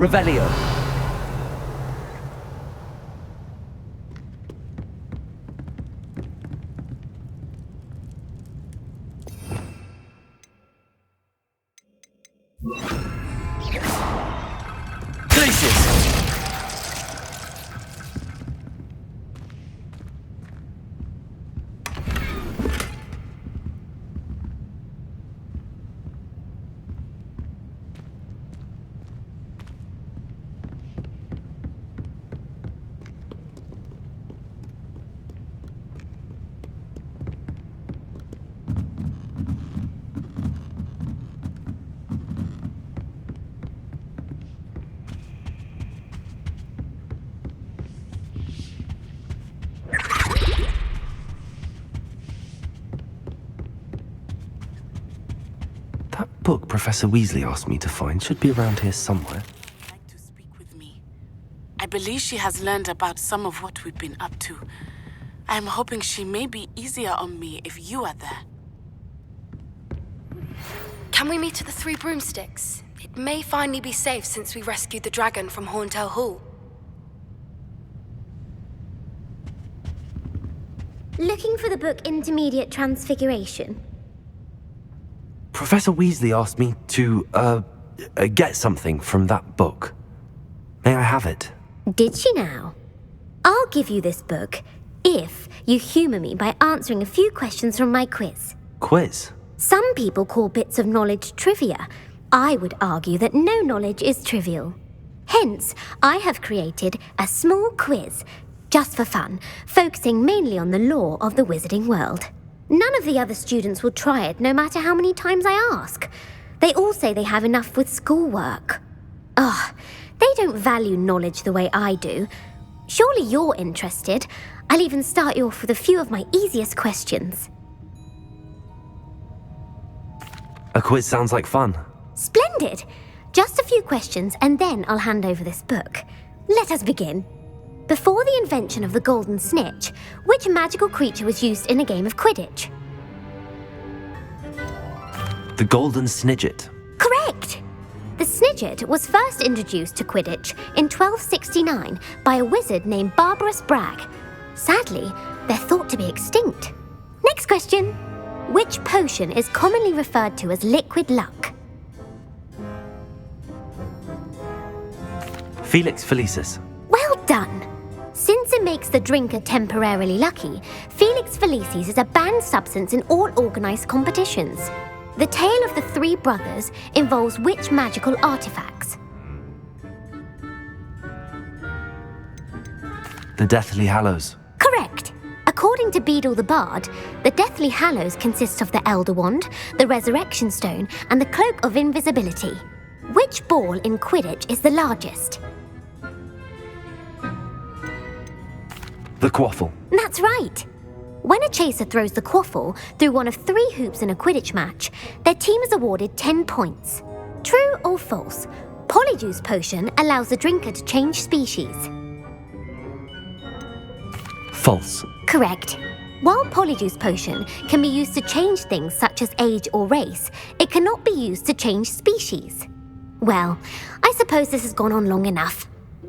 Revelio. Glacius! That book Professor Weasley asked me to find should be around here somewhere. Would like to speak with me. I believe she has learned about some of what we've been up to. I am hoping she may be easier on me if you are there. Can we meet at the Three Broomsticks? It may finally be safe since we rescued the dragon from Horntail Hall. Looking for the book Intermediate Transfiguration? Professor Weasley asked me to, get something from that book. May I have it? Did she now? I'll give you this book if you humour me by answering a few questions from my quiz. Quiz? Some people call bits of knowledge trivia. I would argue that no knowledge is trivial. Hence, I have created a small quiz, just for fun, focusing mainly on the lore of the wizarding world. None of the other students will try it, no matter how many times I ask. They all say they have enough with schoolwork. Ugh, they don't value knowledge the way I do. Surely you're interested. I'll even start you off with a few of my easiest questions. A quiz sounds like fun. Splendid! Just a few questions and then I'll hand over this book. Let us begin. Before the invention of the golden snitch, which magical creature was used in a game of Quidditch? The Golden Snidget. Correct! The Snidget was first introduced to Quidditch in 1269 by a wizard named Barbarous Bragg. Sadly, they're thought to be extinct. Next question. Which potion is commonly referred to as liquid luck? Felix Felicis. Well done! Since it makes the drinker temporarily lucky, Felix Felicis is a banned substance in all organised competitions. The tale of the three brothers involves which magical artifacts? The Deathly Hallows. Correct! According to Beedle the Bard, the Deathly Hallows consists of the Elder Wand, the Resurrection Stone, and the Cloak of Invisibility. Which ball in Quidditch is the largest? The Quaffle. That's right! When a chaser throws the quaffle through one of 3 hoops in a Quidditch match, their team is awarded 10 points. True or false? Polyjuice Potion allows the drinker to change species. False. Correct. While Polyjuice Potion can be used to change things such as age or race, it cannot be used to change species. Well, I suppose this has gone on long enough.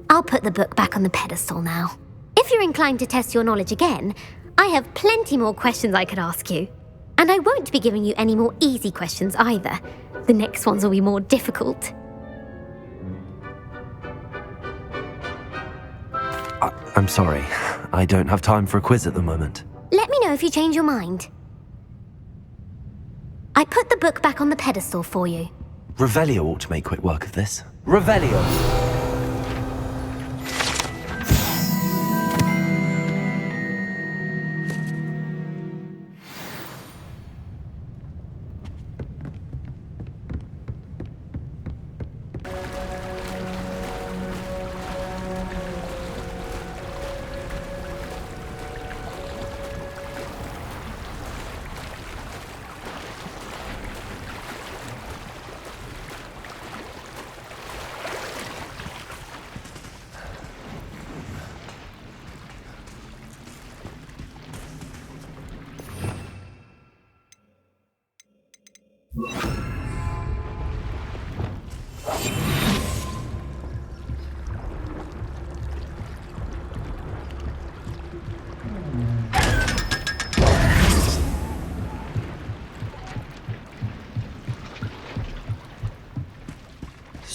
I'll put the book back on the pedestal now. If you're inclined to test your knowledge again, I have plenty more questions I could ask you. And I won't be giving you any more easy questions either. The next ones will be more difficult. I'm sorry. I don't have time for a quiz at the moment. Let me know if you change your mind. I put the book back on the pedestal for you. Revelio ought to make quick work of this. Revelio.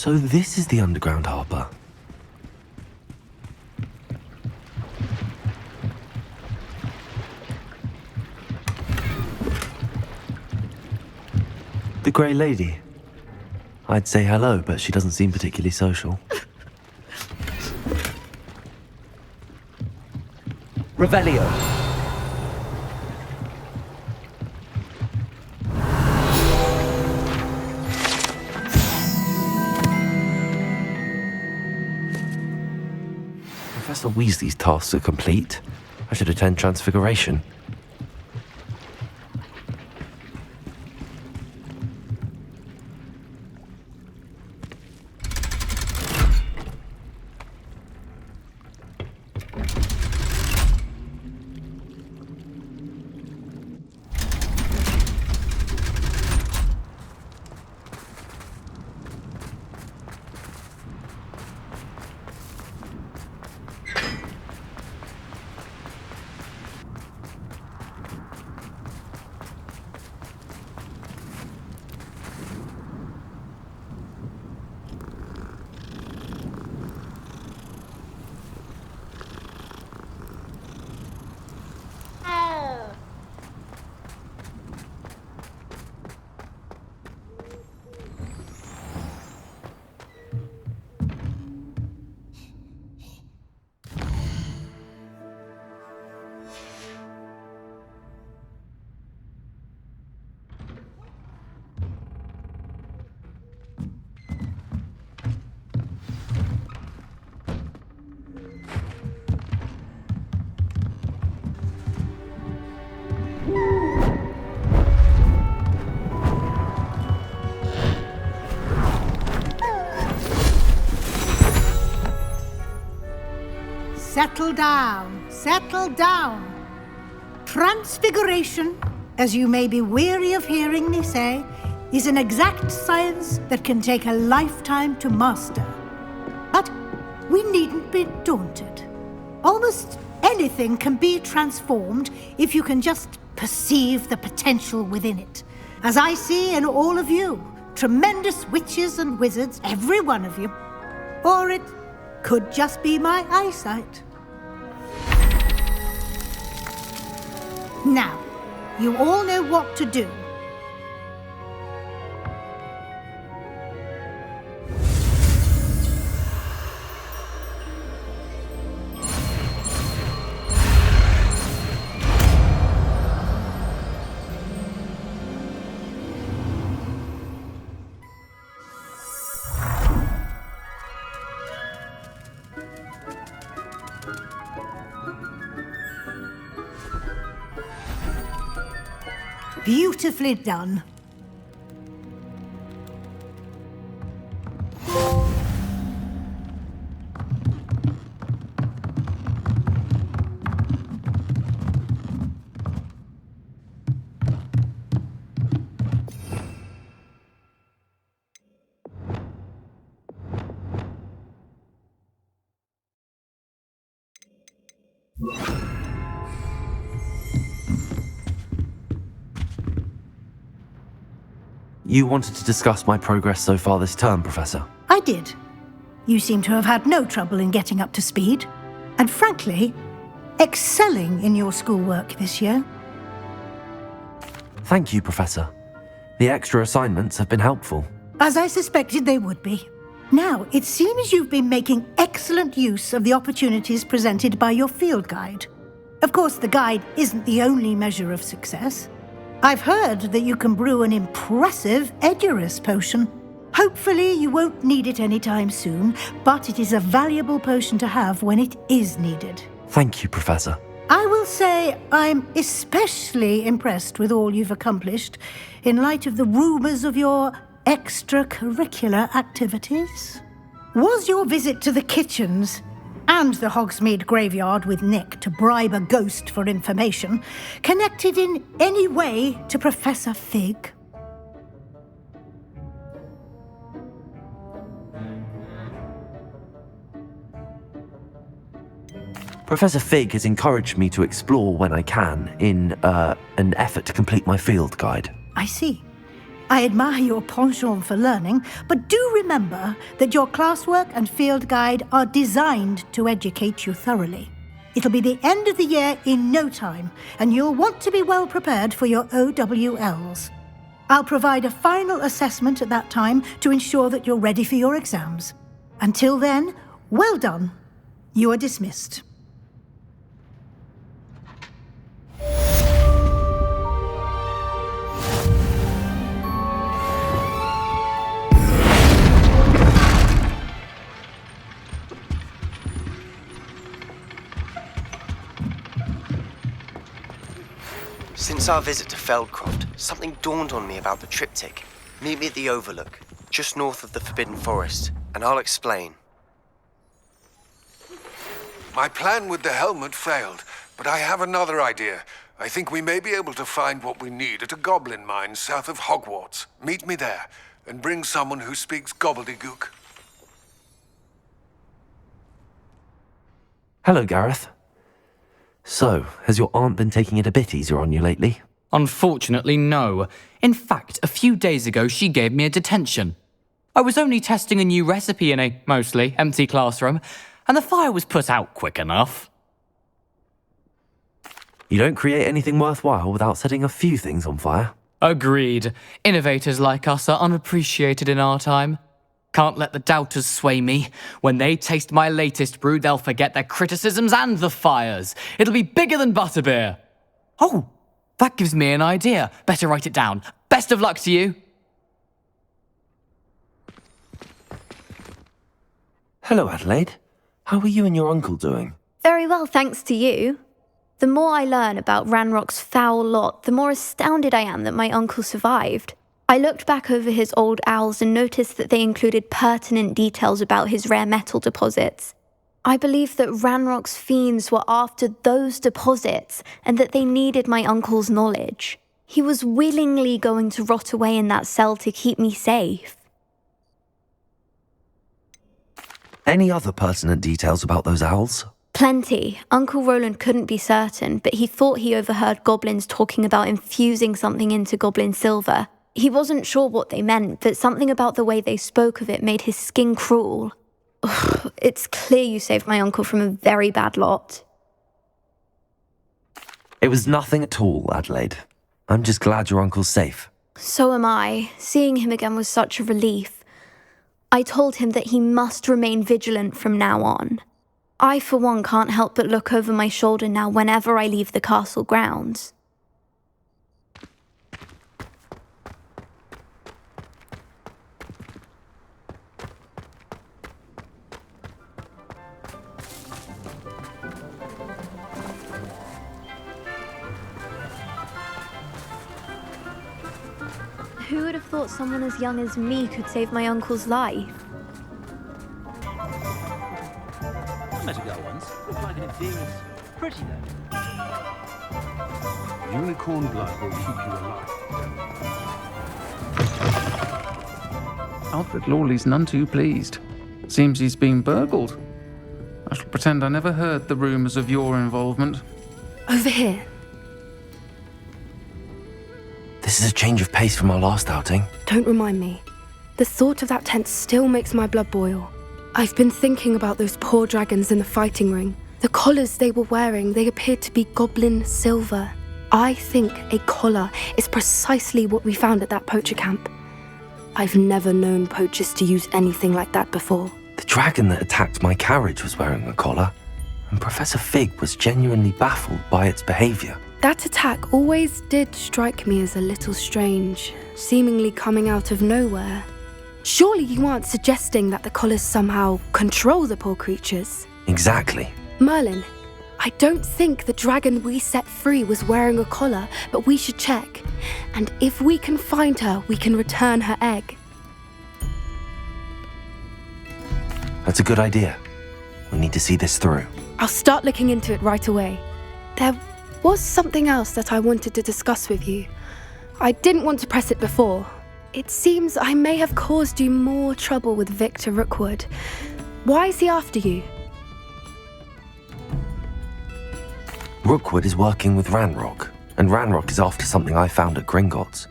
So this is the underground harbour. The Grey Lady. I'd say hello, but she doesn't seem particularly social. Revelio. Professor Weasley's tasks are complete. I should attend Transfiguration. Settle down, settle down. Transfiguration, as you may be weary of hearing me say, is an exact science that can take a lifetime to master. But we needn't be daunted. Almost anything can be transformed if you can just perceive the potential within it. As I see in all of you, tremendous witches and wizards, every one of you. Or it could just be my eyesight. Now, you all know what to do. Beautifully done. You wanted to discuss my progress so far this term, Professor? I did. You seem to have had no trouble in getting up to speed, and frankly, excelling in your schoolwork this year. Thank you, Professor. The extra assignments have been helpful. As I suspected they would be. Now, it seems you've been making excellent use of the opportunities presented by your field guide. Of course, the guide isn't the only measure of success. I've heard that you can brew an impressive Edurus potion. Hopefully you won't need it anytime soon, but it is a valuable potion to have when it is needed. Thank you, Professor. I will say I'm especially impressed with all you've accomplished in light of the rumours of your extracurricular activities. Was your visit to the kitchens and the Hogsmeade graveyard with Nick to bribe a ghost for information connected in any way to Professor Fig? Professor Fig has encouraged me to explore when I can in an effort to complete my field guide. I see. I admire your penchant for learning, but do remember that your classwork and field guide are designed to educate you thoroughly. It'll be the end of the year in no time, and you'll want to be well prepared for your OWLs. I'll provide a final assessment at that time to ensure that you're ready for your exams. Until then, well done. You are dismissed. Since our visit to Feldcroft, something dawned on me about the triptych. Meet me at the Overlook, just north of the Forbidden Forest, and I'll explain. My plan with the helmet failed, but I have another idea. I think we may be able to find what we need at a goblin mine south of Hogwarts. Meet me there, and bring someone who speaks gobbledygook. Hello, Gareth. So, has your aunt been taking it a bit easier on you lately? Unfortunately, no. In fact, a few days ago, she gave me a detention. I was only testing a new recipe in a mostly empty classroom, and the fire was put out quick enough. You don't create anything worthwhile without setting a few things on fire. Agreed. Innovators like us are unappreciated in our time. Can't let the doubters sway me. When they taste my latest brew, they'll forget their criticisms and the fires. It'll be bigger than butterbeer. Oh, that gives me an idea. Better write it down. Best of luck to you. Hello, Adelaide. How are you and your uncle doing? Very well, thanks to you. The more I learn about Ranrock's foul lot, the more astounded I am that my uncle survived. I looked back over his old owls and noticed that they included pertinent details about his rare metal deposits. I believe that Ranrock's fiends were after those deposits and that they needed my uncle's knowledge. He was willingly going to rot away in that cell to keep me safe. Any other pertinent details about those owls? Plenty. Uncle Roland couldn't be certain, but he thought he overheard goblins talking about infusing something into goblin silver. He wasn't sure what they meant, but something about the way they spoke of it made his skin crawl. Ugh, it's clear you saved my uncle from a very bad lot. It was nothing at all, Adelaide. I'm just glad your uncle's safe. So am I. Seeing him again was such a relief. I told him that he must remain vigilant from now on. I, for one, can't help but look over my shoulder now whenever I leave the castle grounds. Who would have thought someone as young as me could save my uncle's life? I met a girl once. Looked like an inferior. Pretty though. Unicorn blood will keep you alive. Alfred Lawley's none too pleased. Seems he's been burgled. I shall pretend I never heard the rumours of your involvement. Over here. This is a change of pace from our last outing. Don't remind me. The thought of that tent still makes my blood boil. I've been thinking about those poor dragons in the fighting ring. The collars they were wearing, they appeared to be goblin silver. I think a collar is precisely what we found at that poacher camp. I've never known poachers to use anything like that before. The dragon that attacked my carriage was wearing a collar, and Professor Fig was genuinely baffled by its behaviour. That attack always did strike me as a little strange, seemingly coming out of nowhere. Surely you aren't suggesting that the collars somehow control the poor creatures? Exactly. Merlin, I don't think the dragon we set free was wearing a collar, but we should check. And if we can find her, we can return her egg. That's a good idea. We need to see this through. I'll start looking into it right away. There was something else that I wanted to discuss with you. I didn't want to press it before. It seems I may have caused you more trouble with Victor Rookwood. Why is he after you? Rookwood is working with Ranrock, and Ranrock is after something I found at Gringotts.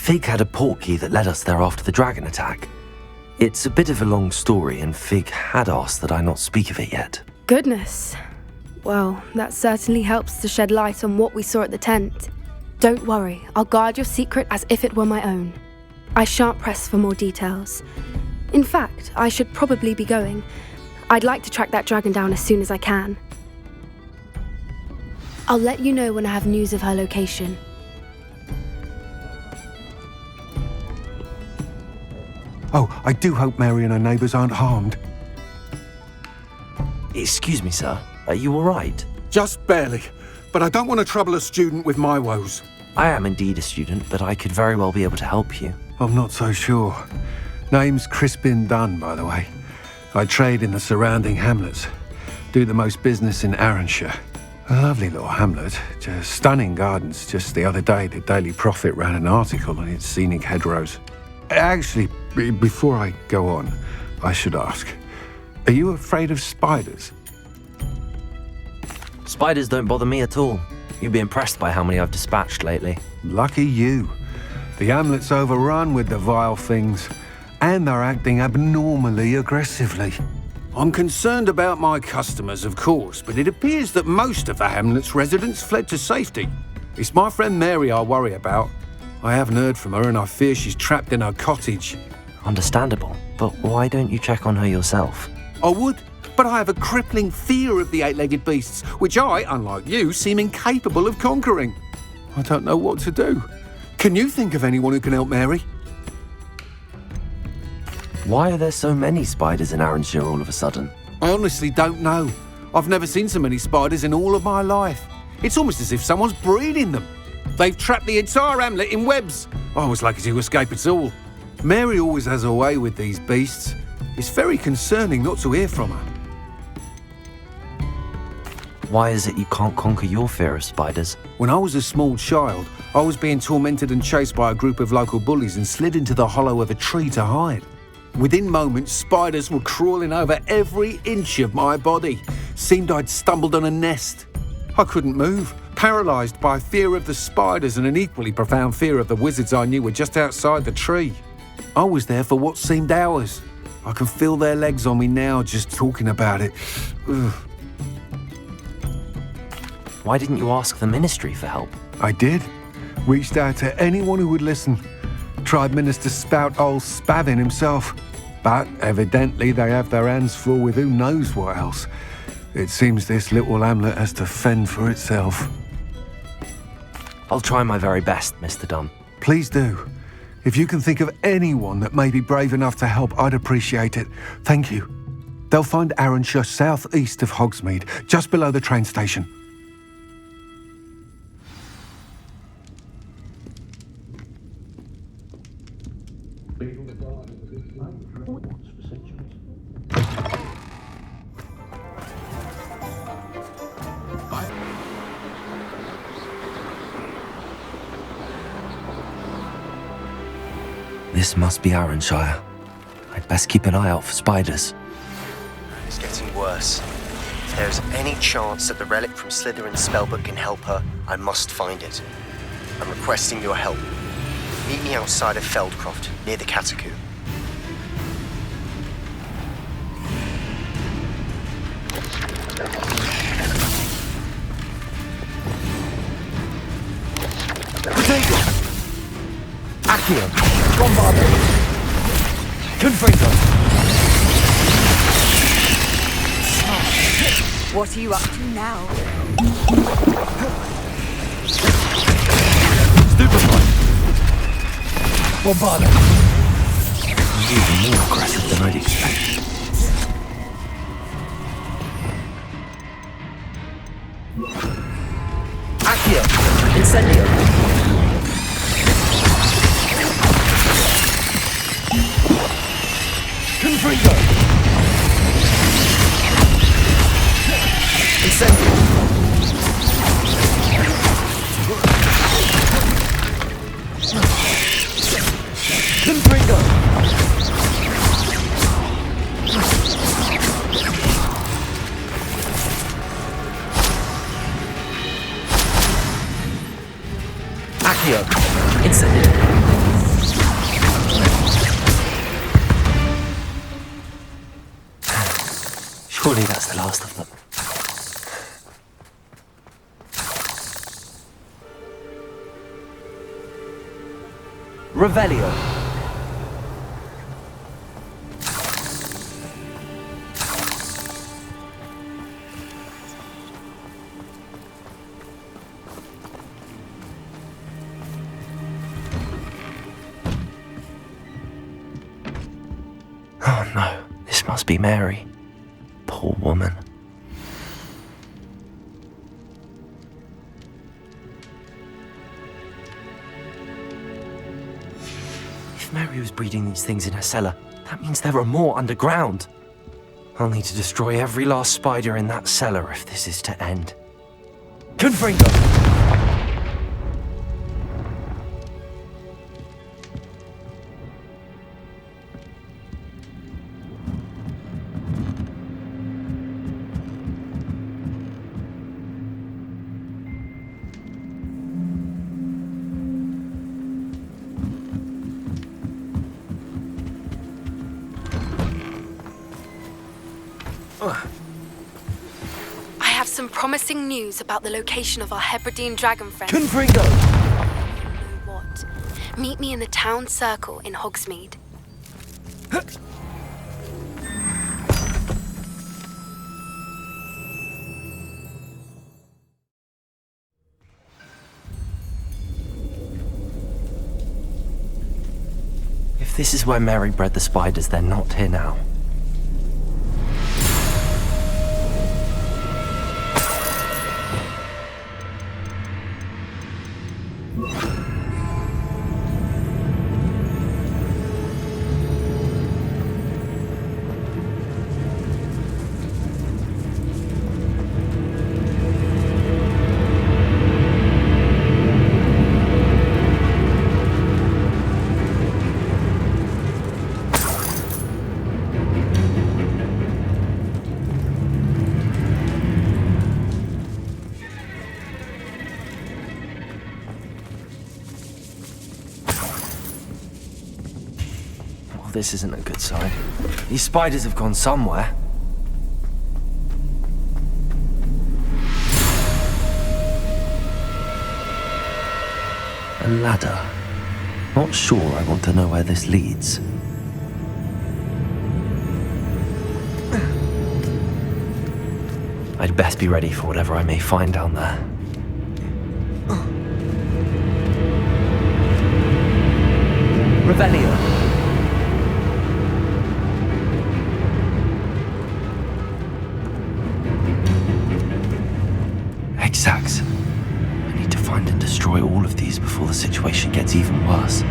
Fig had a portkey that led us there after the dragon attack. It's a bit of a long story, and Fig had asked that I not speak of it yet. Goodness. Well, that certainly helps to shed light on what we saw at the tent. Don't worry, I'll guard your secret as if it were my own. I shan't press for more details. In fact, I should probably be going. I'd like to track that dragon down as soon as I can. I'll let you know when I have news of her location. Oh, I do hope Mary and her neighbours aren't harmed. Excuse me, sir. Are you all right? Just barely. But I don't want to trouble a student with my woes. I am indeed a student, but I could very well be able to help you. I'm not so sure. Name's Crispin Dunn, by the way. I trade in the surrounding hamlets. Do the most business in Arranshire. A lovely little hamlet. Just stunning gardens. Just the other day, the Daily Prophet ran an article on its scenic hedgerows. Actually, before I go on, I should ask, are you afraid of spiders? Spiders don't bother me at all. You'd be impressed by how many I've dispatched lately. Lucky you. The hamlet's overrun with the vile things, and they're acting abnormally aggressively. I'm concerned about my customers, of course, but it appears that most of the hamlet's residents fled to safety. It's my friend Mary I worry about. I haven't heard from her, and I fear she's trapped in her cottage. Understandable, but why don't you check on her yourself? I would, but I have a crippling fear of the eight-legged beasts, which I, unlike you, seem incapable of conquering. I don't know what to do. Can you think of anyone who can help Mary? Why are there so many spiders in Arranshire all of a sudden? I honestly don't know. I've never seen so many spiders in all of my life. It's almost as if someone's breeding them. They've trapped the entire hamlet in webs. I was lucky to escape it all. Mary always has a way with these beasts. It's very concerning not to hear from her. Why is it you can't conquer your fear of spiders? When I was a small child, I was being tormented and chased by a group of local bullies and slid into the hollow of a tree to hide. Within moments, spiders were crawling over every inch of my body. Seemed I'd stumbled on a nest. I couldn't move, paralysed by fear of the spiders and an equally profound fear of the wizards I knew were just outside the tree. I was there for what seemed hours. I can feel their legs on me now just talking about it. Ugh. Why didn't you ask the ministry for help? I did. Reached out to anyone who would listen. Tried Minister Spout old Spavin himself. But evidently they have their hands full with who knows what else. It seems this little hamlet has to fend for itself. I'll try my very best, Mr. Dunn. Please do. If you can think of anyone that may be brave enough to help, I'd appreciate it. Thank you. They'll find Arranshire southeast of Hogsmeade, just below the train station. This must be Arranshire. I'd best keep an eye out for spiders. It's getting worse. If there's any chance that the relic from Slytherin's spellbook can help her, I must find it. I'm requesting your help. Meet me outside of Feldcroft, near the catacomb. Potato! Accio! Bombardo! Confringo! What are you up to now? Stupefy! Bombardo! Even more aggressive than I'd expect. Accio! Incendio! Confringo! Incendio! Confringo! Accio! Incendio! the last of them. Revelio. Oh no, this must be Mary. Poor woman. If Mary was breeding these things in her cellar, that means there are more underground. I'll need to destroy every last spider in that cellar if this is to end. Confringo! I have some promising news about the location of our Hebridean dragon friends. Confringo! You know what? Meet me in the town circle in Hogsmeade. If this is where Mary bred the spiders, they're not here now. This isn't a good sign. These spiders have gone somewhere. A ladder. Not sure I want to know where this leads. I'd best be ready for whatever I may find down there. Revelio. Exact. I need to find and destroy all of these before the situation gets even worse.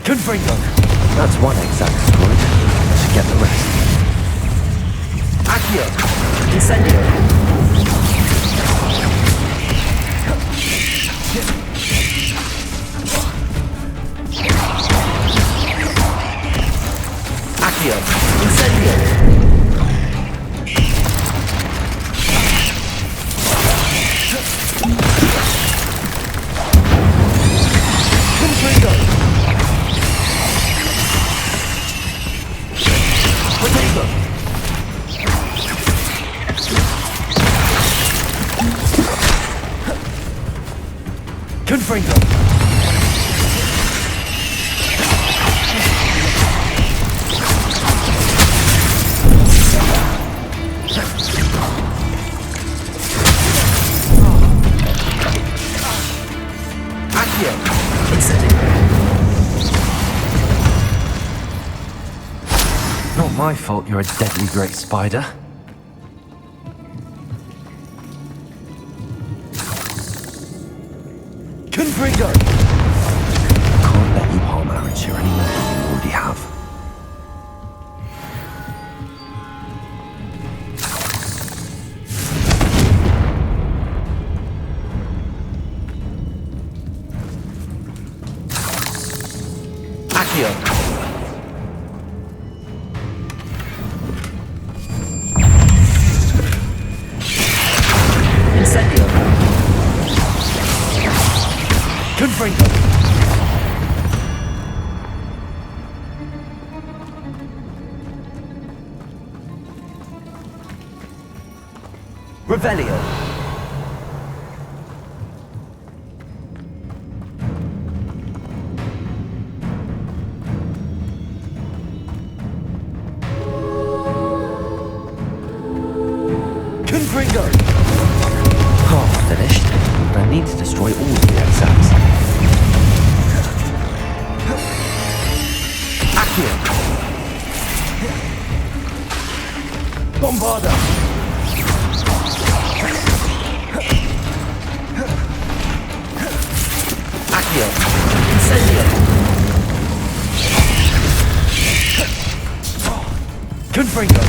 Confringo! That's one exact destroyed. I should get the rest. Accio! Incendio! Accio! Incendio! Confringo! Confringo! Accio! Not my fault you're a deadly great spider. Confringo! Can't let you harm Aaronshire any more than you already have. Accio! Revelio. Confringo. Half finished, but I need to destroy all of the exams. Accio. Bombarda. Accio. Incendio. Confringo.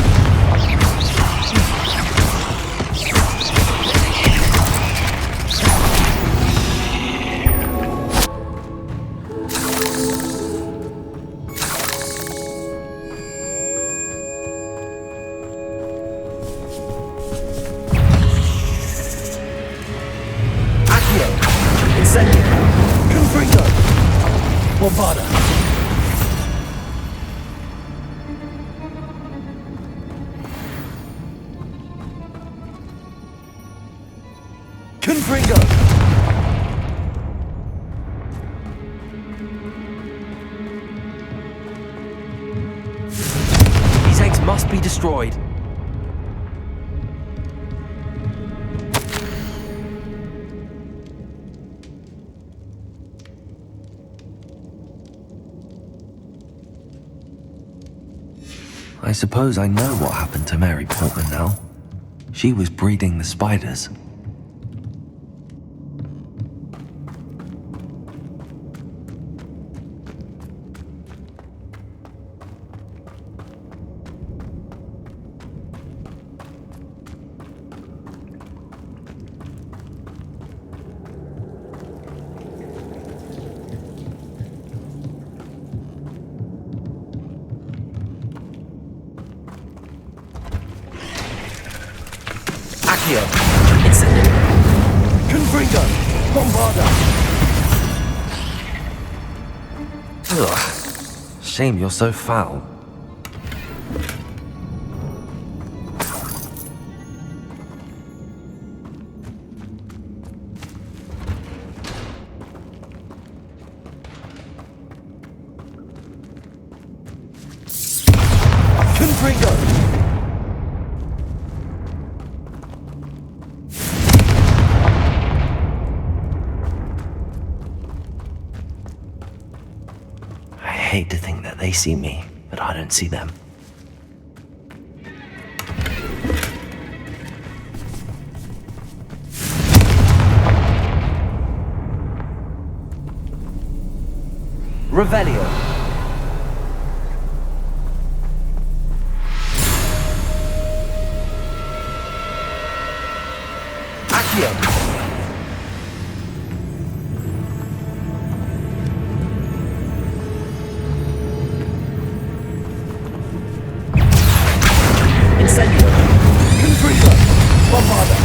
Bombarda. Confringo. These eggs must be destroyed. I suppose I know what happened to Mary Portman now. She was breeding the spiders. Accio. Incendio. Confringo. Bombarda. Ugh. Shame you're so foul. Confringo. I hate to think that they see me, but I don't see them. Revelio. Accio. Incendio. Confringo. Bombarda.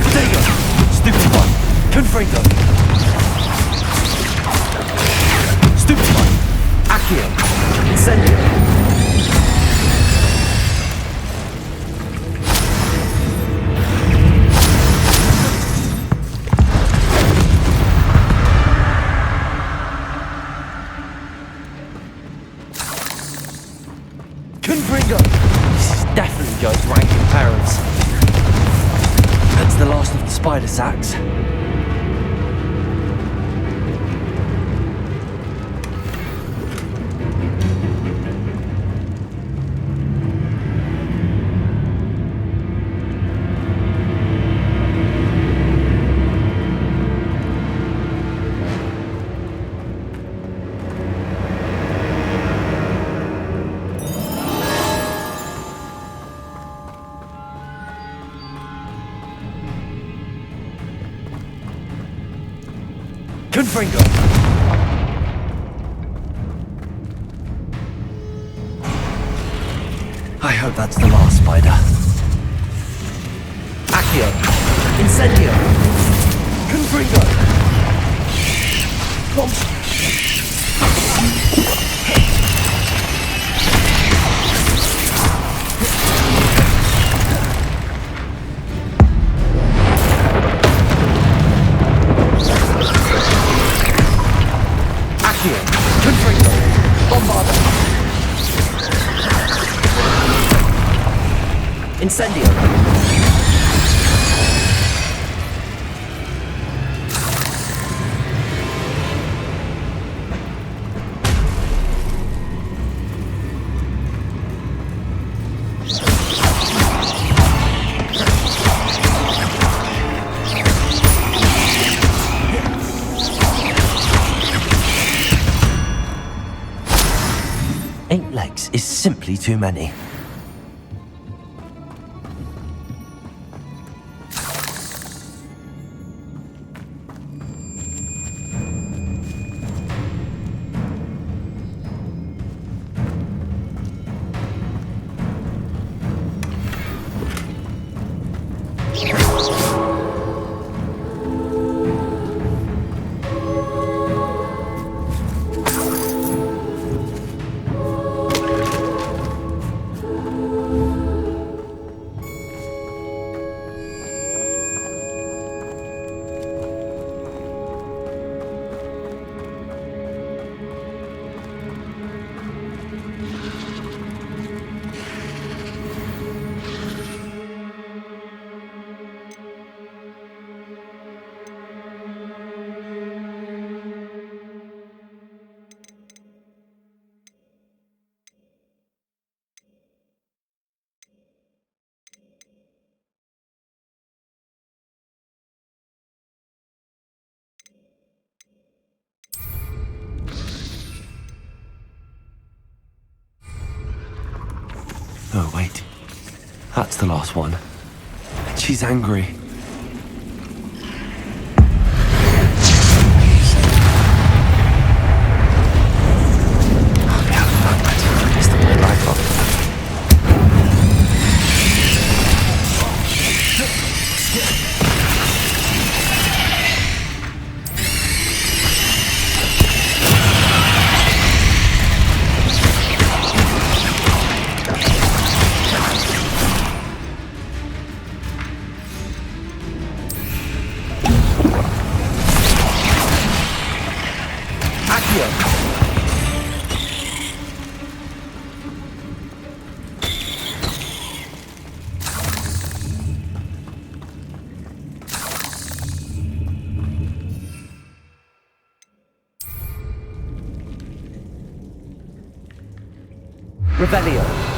Bodega. Stupid one. Confringo. Stupid one. Accio. Incendio. Confringo! This is definitely Joe's ranking parents. That's the last of the spider sacks. Confringo! I hope that's the last spider. Accio! Incendio! Confringo! Bomb! Accio! Confringo! Bombarda! Incendio! Eight legs is simply too many. Oh, wait. That's the last one. She's angry. Revelio.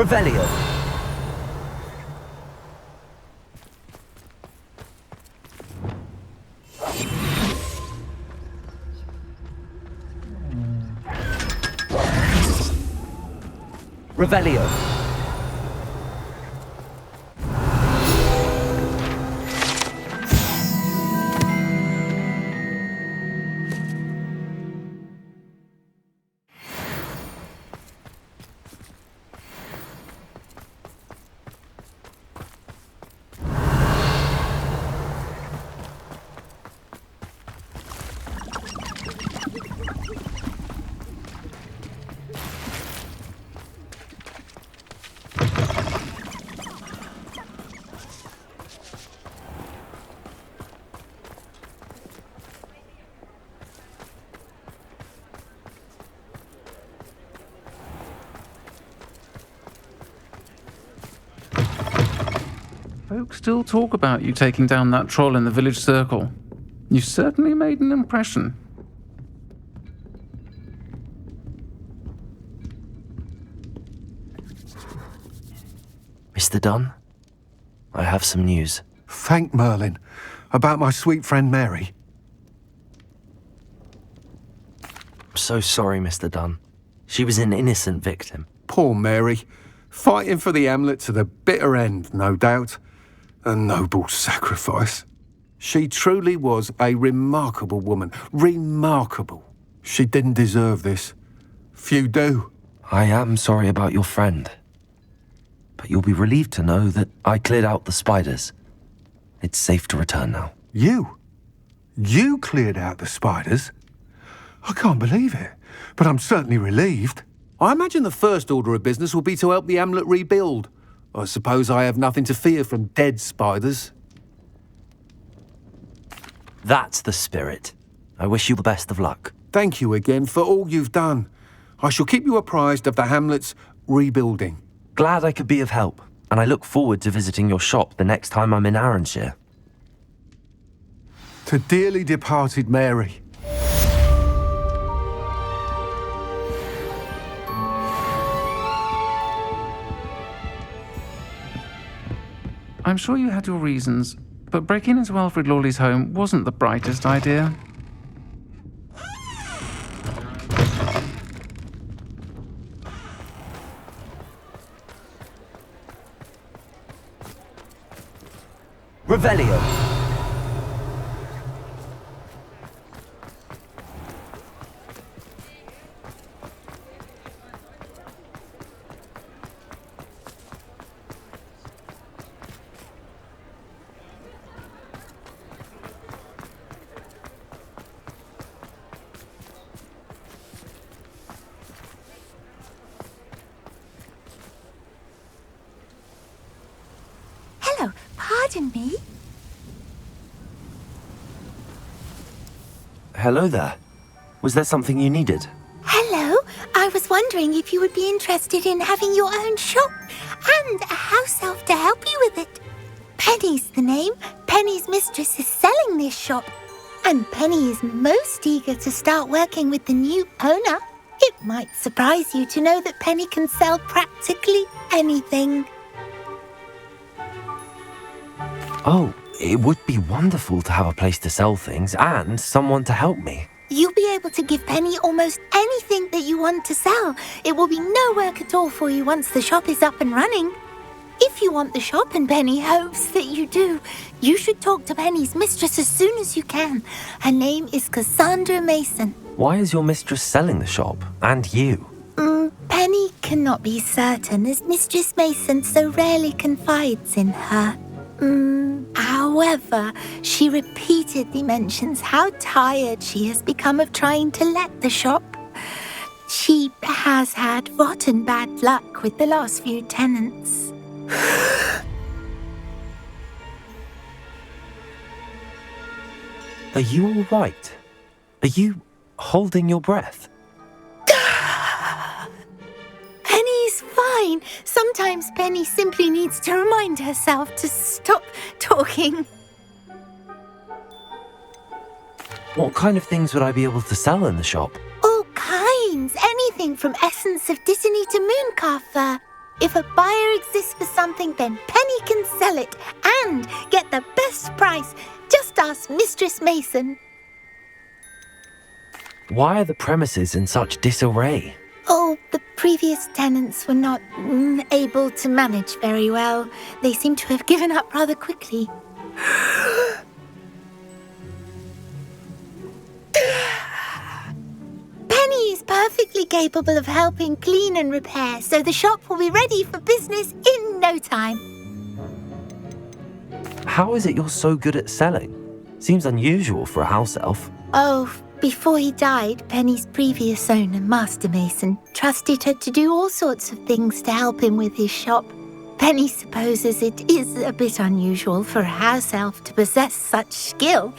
Revelio. Revelio. Folks still talk about you taking down that troll in the village circle. You certainly made an impression. Mr. Dunn, I have some news. Thank Merlin. About my sweet friend Mary. I'm so sorry, Mr. Dunn. She was an innocent victim. Poor Mary. Fighting for the Hamlet to the bitter end, no doubt. A noble sacrifice. She truly was a remarkable woman. Remarkable. She didn't deserve this. Few do. I am sorry about your friend. But you'll be relieved to know that I cleared out the spiders. It's safe to return now. You? You cleared out the spiders? I can't believe it, but I'm certainly relieved. I imagine the first order of business will be to help the Hamlet rebuild. I suppose I have nothing to fear from dead spiders. That's the spirit. I wish you the best of luck. Thank you again for all you've done. I shall keep you apprised of the Hamlet's rebuilding. Glad I could be of help, and I look forward to visiting your shop the next time I'm in Arranshire. To dearly departed Mary. I'm sure you had your reasons, but breaking into Alfred Lawley's home wasn't the brightest idea. Revelio. Hello, pardon me. Hello there. Was there something you needed? Hello, I was wondering if you would be interested in having your own shop and a house elf to help you with it. Penny's the name. Penny's mistress is selling this shop, and Penny is most eager to start working with the new owner. It might surprise you to know that Penny can sell practically anything. Oh, it would be wonderful to have a place to sell things and someone to help me. You'll be able to give Penny almost anything that you want to sell. It will be no work at all for you once the shop is up and running. If you want the shop, and Penny hopes that you do, you should talk to Penny's mistress as soon as you can. Her name is Cassandra Mason. Why is your mistress selling the shop? And you? Penny cannot be certain, as Mistress Mason so rarely confides in her. However, she repeatedly mentions how tired she has become of trying to let the shop. She has had rotten bad luck with the last few tenants. Are you all right? Are you holding your breath? Penny's fine. Sometimes Penny simply needs to remind herself to stop talking. What kind of things would I be able to sell in the shop? All kinds. Anything from essence of Disney to mooncalf fur. If a buyer exists for something, then Penny can sell it and get the best price. Just ask Mistress Mason. Why are the premises in such disarray? Oh, the previous tenants were not able to manage very well. They seem to have given up rather quickly. Penny is perfectly capable of helping clean and repair, so the shop will be ready for business in no time. How is it you're so good at selling? Seems unusual for a house elf. Oh, before he died, Penny's previous owner, Master Mason, trusted her to do all sorts of things to help him with his shop. Penny supposes it is a bit unusual for a house elf to possess such skill,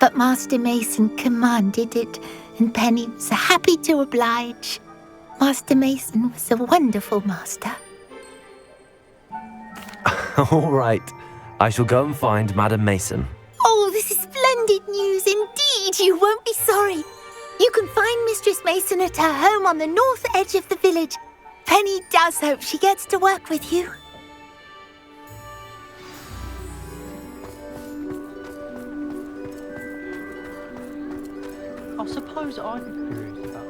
but Master Mason commanded it, and Penny was happy to oblige. Master Mason was a wonderful master. All right. I shall go and find Madam Mason. Oh, this is splendid news indeed. You won't be sorry. You can find Mistress Mason at her home on the north edge of the village. Penny does hope she gets to work with you. I suppose I'm curious about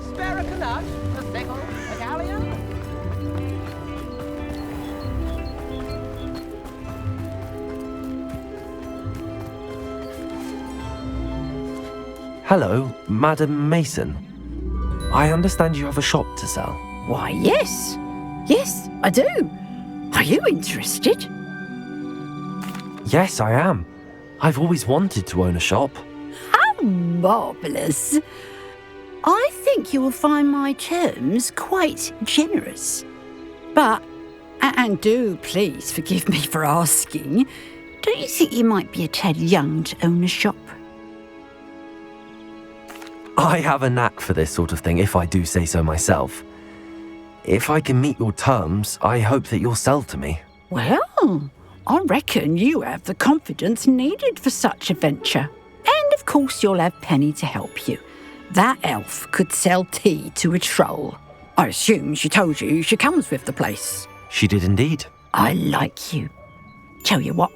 Spare a canut, a sickle, a galleon? Hello, Madam Mason. I understand you have a shop to sell. Why, yes. Yes, I do. Are you interested? Yes, I am. I've always wanted to own a shop. How marvellous. I think you will find my terms quite generous. But, and do please forgive me for asking, don't you think you might be a tad young to own a shop? I have a knack for this sort of thing, if I do say so myself. If I can meet your terms, I hope that you'll sell to me. Well, I reckon you have the confidence needed for such a venture. And of course you'll have Penny to help you. That elf could sell tea to a troll. I assume she told you she comes with the place. She did indeed. I like you. Tell you what,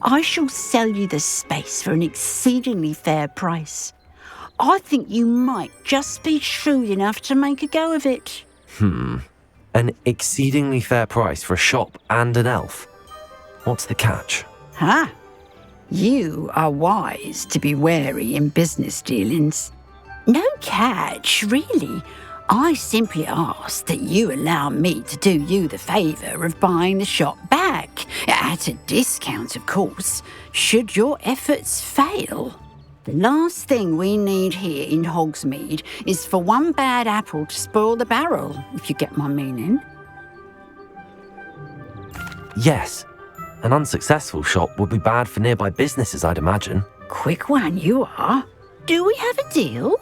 I shall sell you the space for an exceedingly fair price. I think you might just be shrewd enough to make a go of it. An exceedingly fair price for a shop and an elf. What's the catch? Huh? You are wise to be wary in business dealings. No catch, really. I simply ask that you allow me to do you the favour of buying the shop back, at a discount, of course, should your efforts fail. The last thing we need here in Hogsmeade is for one bad apple to spoil the barrel, if you get my meaning. Yes. An unsuccessful shop would be bad for nearby businesses, I'd imagine. Quick one you are. Do we have a deal?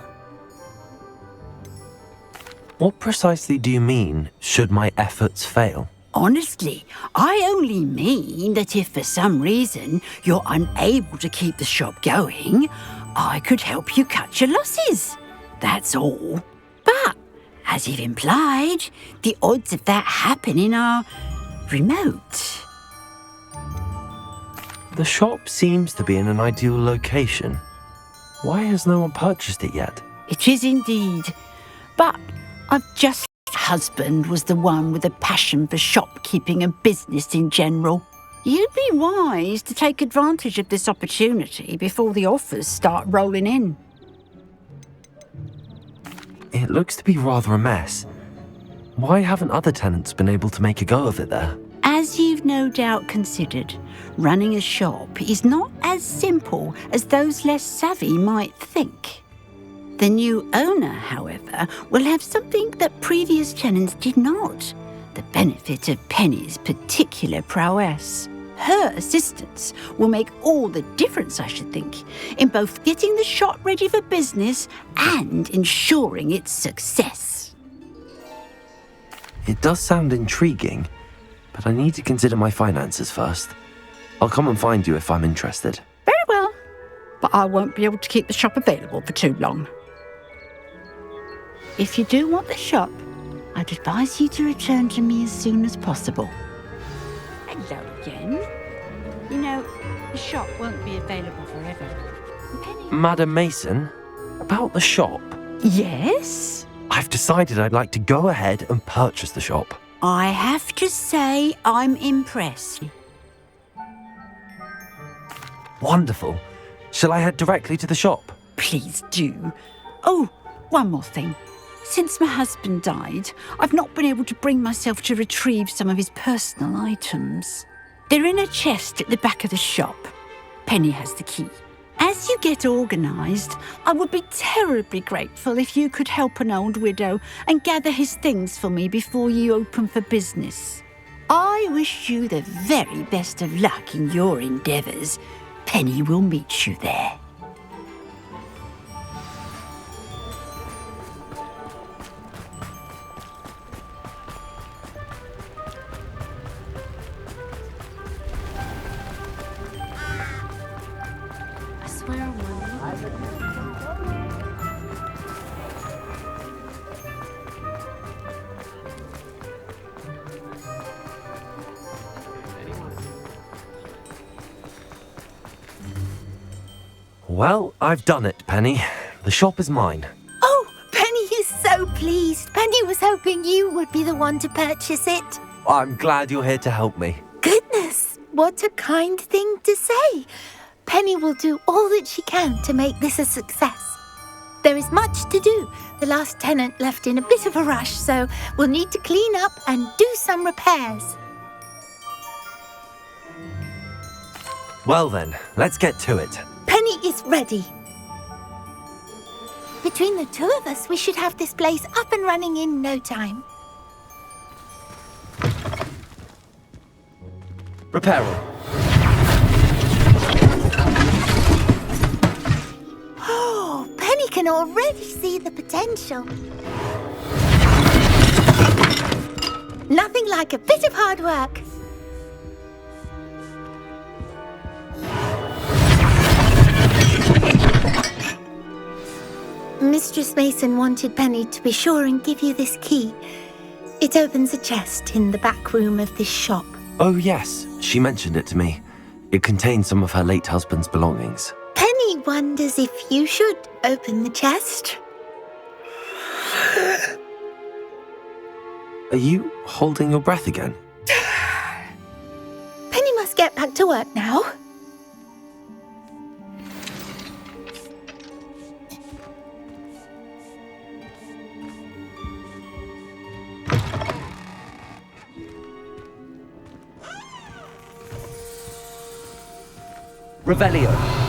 What precisely do you mean, should my efforts fail? Honestly, I only mean that if for some reason you're unable to keep the shop going, I could help you cut your losses. That's all. But, as you've implied, the odds of that happening are remote. The shop seems to be in an ideal location. Why has no one purchased it yet? It is indeed. But I've just... husband was the one with a passion for shopkeeping and business in general. You'd be wise to take advantage of this opportunity before the offers start rolling in. It looks to be rather a mess. Why haven't other tenants been able to make a go of it there? As you've no doubt considered, running a shop is not as simple as those less savvy might think. The new owner, however, will have something that previous tenants did not, the benefit of Penny's particular prowess. Her assistance will make all the difference, I should think, in both getting the shop ready for business and ensuring its success. It does sound intriguing, but I need to consider my finances first. I'll come and find you if I'm interested. Very well, but I won't be able to keep the shop available for too long. If you do want the shop, I'd advise you to return to me as soon as possible. Hello again. You know, the shop won't be available forever. Madam Mason, about the shop. Yes? I've decided I'd like to go ahead and purchase the shop. I have to say I'm impressed. Wonderful. Shall I head directly to the shop? Please do. Oh, one more thing. Since my husband died, I've not been able to bring myself to retrieve some of his personal items. They're in a chest at the back of the shop. Penny has the key. As you get organised, I would be terribly grateful if you could help an old widow and gather his things for me before you open for business. I wish you the very best of luck in your endeavours. Penny will meet you there. I swear on my Well, I've done it, Penny. The shop is mine. Oh, Penny is so pleased. Penny was hoping you would be the one to purchase it. I'm glad you're here to help me. Goodness, what a kind thing to say. Penny will do all that she can to make this a success. There is much to do. The last tenant left in a bit of a rush, so we'll need to clean up and do some repairs. Well then, let's get to it. Penny is ready. Between the two of us, we should have this place up and running in no time. Repairing. Oh, Penny can already see the potential. Nothing like a bit of hard work. Mistress Mason wanted Penny to be sure and give you this key. It opens a chest in the back room of this shop. Oh yes, she mentioned it to me. It contains some of her late husband's belongings. Penny wonders if you should open the chest. Are you holding your breath again? Penny must get back to work now. Revelio.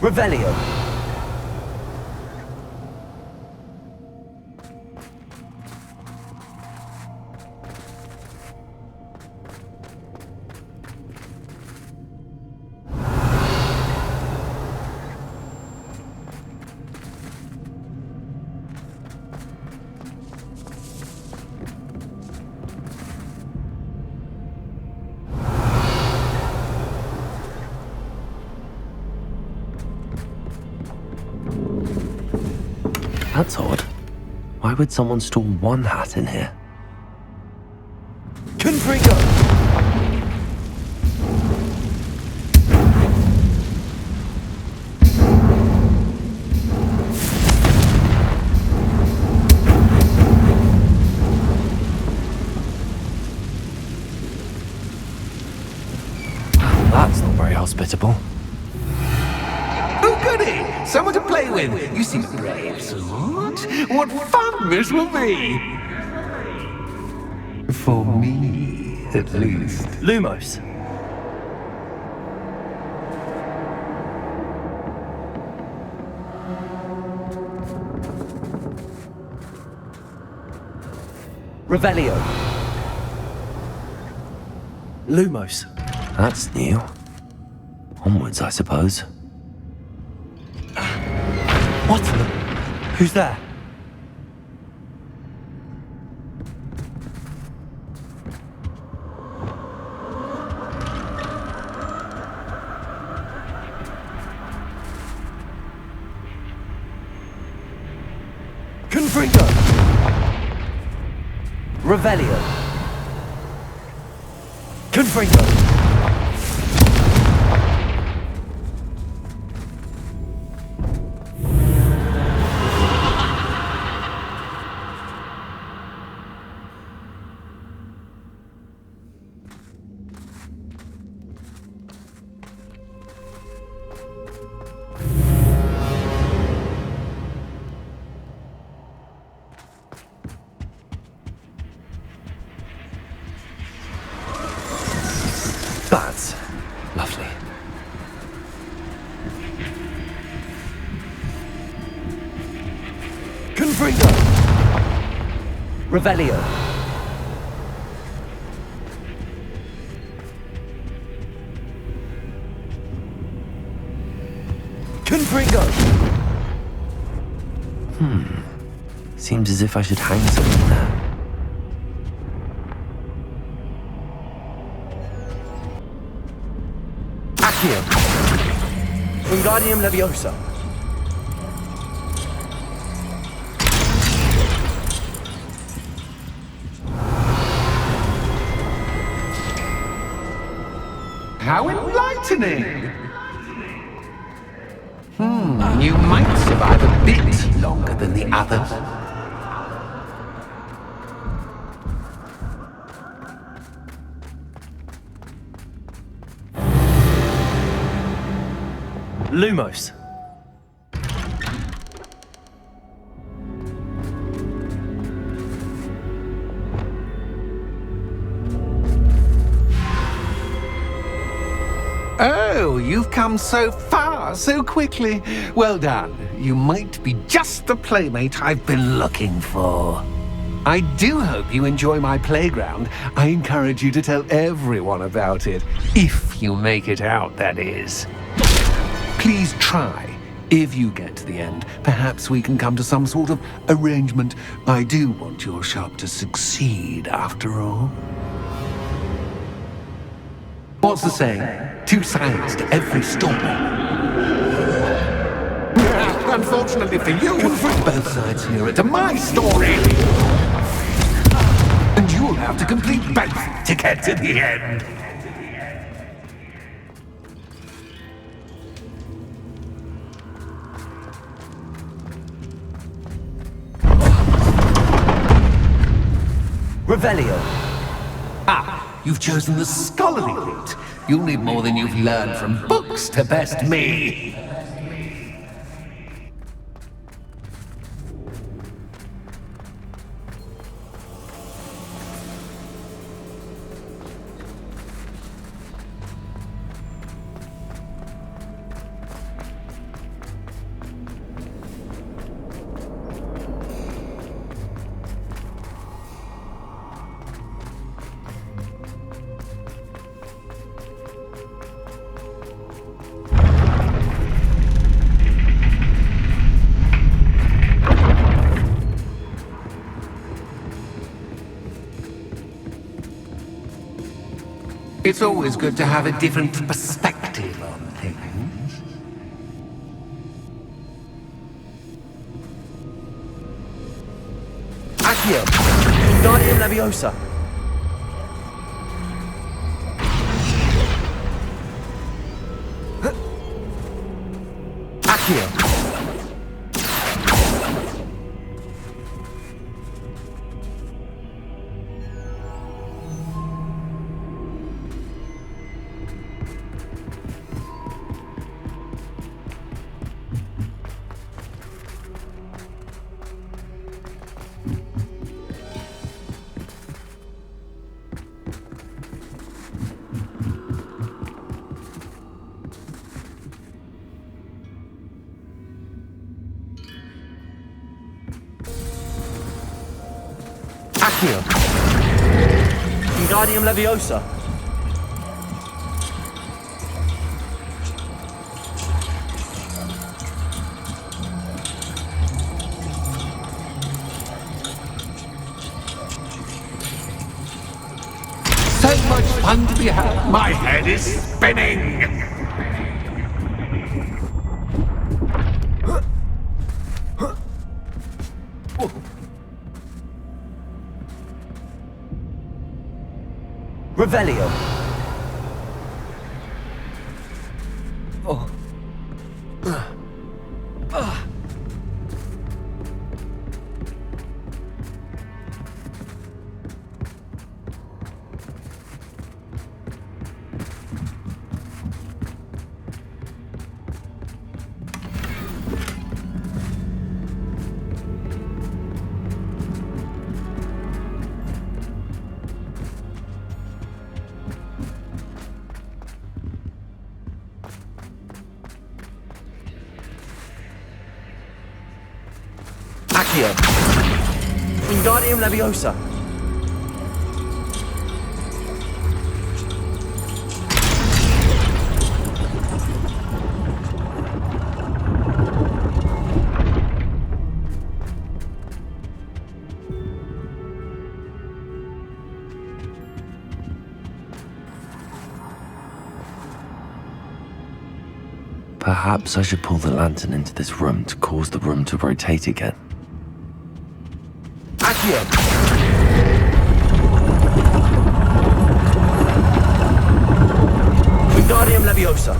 Revelio. That's odd. Why would someone store one hat in here? Confringo! goody! Someone to play with. You seem brave, sort. What fun this will be! For me, at least. Lumos. Revelio. Lumos. That's new. Onwards, I suppose. What the? Who's there? Confringo. Revelio. Confringo. That's lovely. Confringo. Revelio. Confringo. Seems as if I should hang something there. Accio. Wingardium Leviosa. How enlightening! You might survive a bit longer than the others. Lumos. Oh, you've come so far so quickly. Well done. You might be just the playmate I've been looking for. I do hope you enjoy my playground. I encourage you to tell everyone about it. If you make it out, that is. Please try. If you get to the end, perhaps we can come to some sort of arrangement. I do want your shop to succeed, after all. What's the saying? Two sides to every story. Unfortunately for you, both sides hear it to my story. And you'll have to complete both to get to the end. Revelio. Ah, you've chosen the scholarly route. You'll need more than you've learned from books to best me. It's always good to have a different perspective on things. Accio. Wingardium Leviosa. Accio. Accio. Wingardium Leviosa. So much fun to be had. My head is spinning. Revelio. Oh. Accio. Wingardium Leviosa. Perhaps I should pull the lantern into this room to cause the room to rotate again. Accio! Wingardium Leviosa.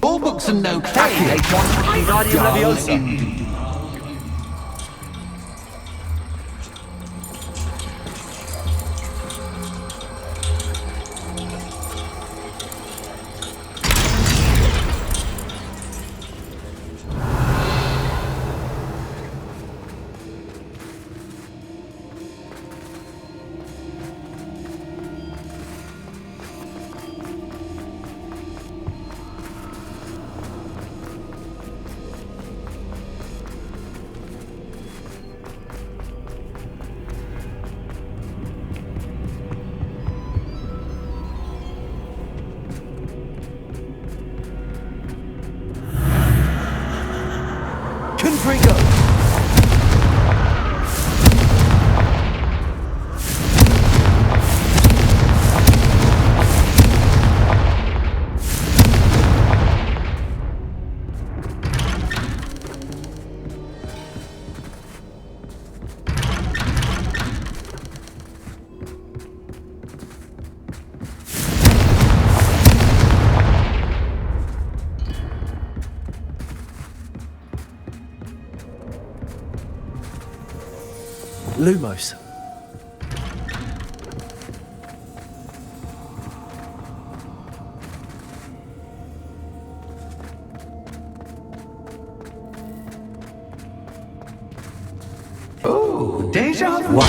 All books and no calculator. Wingardium Leviosa. Confringo! Lumos. Oh, deja vu.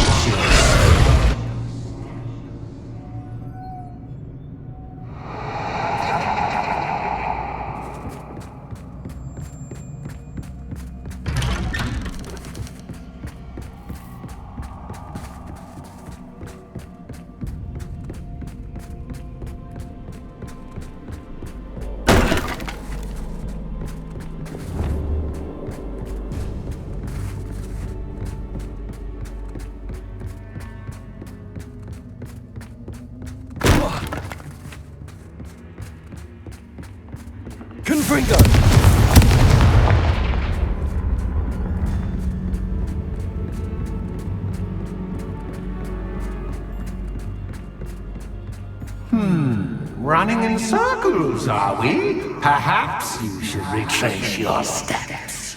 Confringo! Running in circles, are we? Perhaps you should retrace your steps.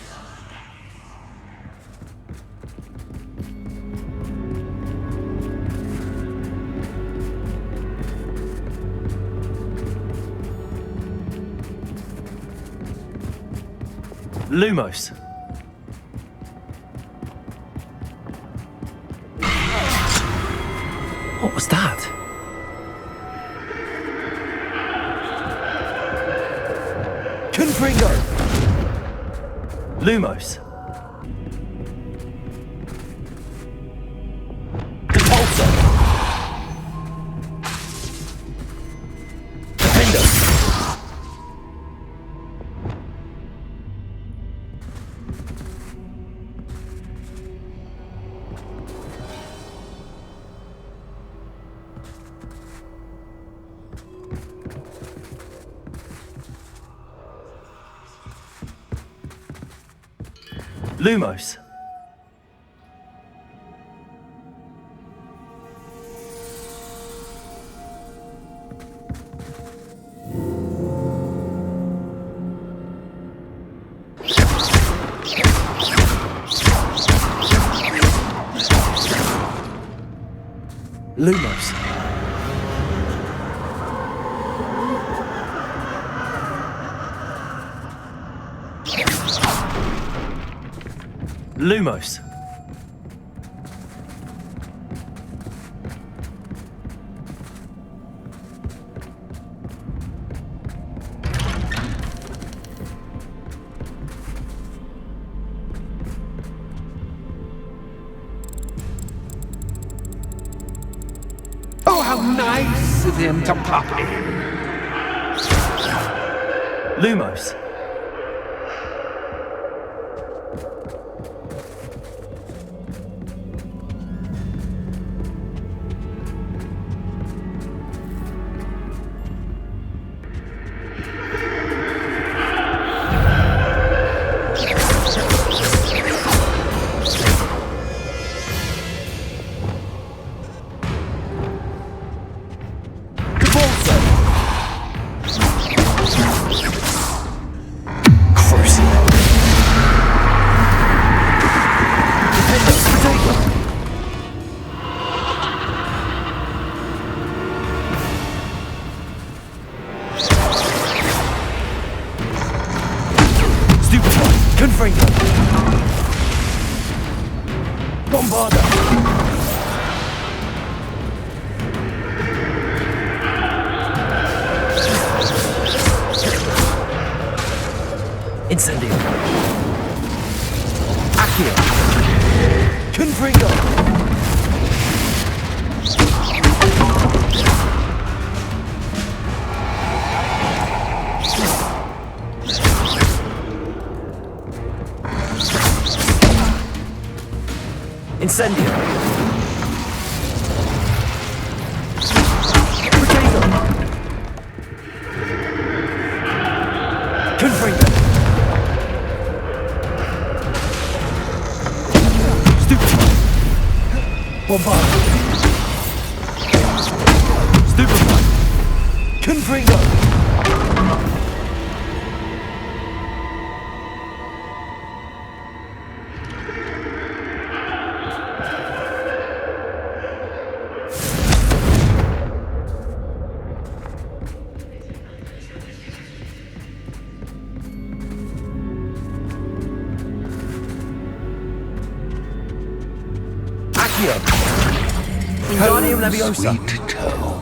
Lumos. What was that? Confringo! Lumos. Repulsor. Defender. Lumos. Lumos. Lumos. Oh, how nice of him to pop in. Lumos. Confringo. Bombarda. Incendio. Accio. Confringo. Incendio. Potato. Confringo. Stupefy. Bombard. Stupefy. Confringo. Wingardium Leviosa. Sweet toe.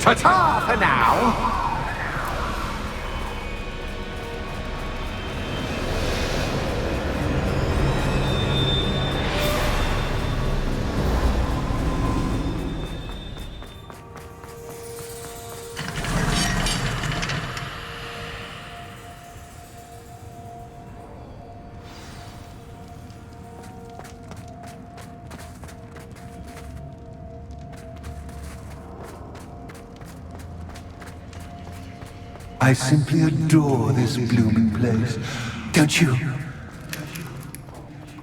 Ta-ta for now! I simply adore this blooming place, don't you?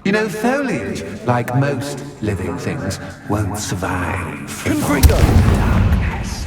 You know, foliage, like most living things, won't survive. Confringo! Darkness.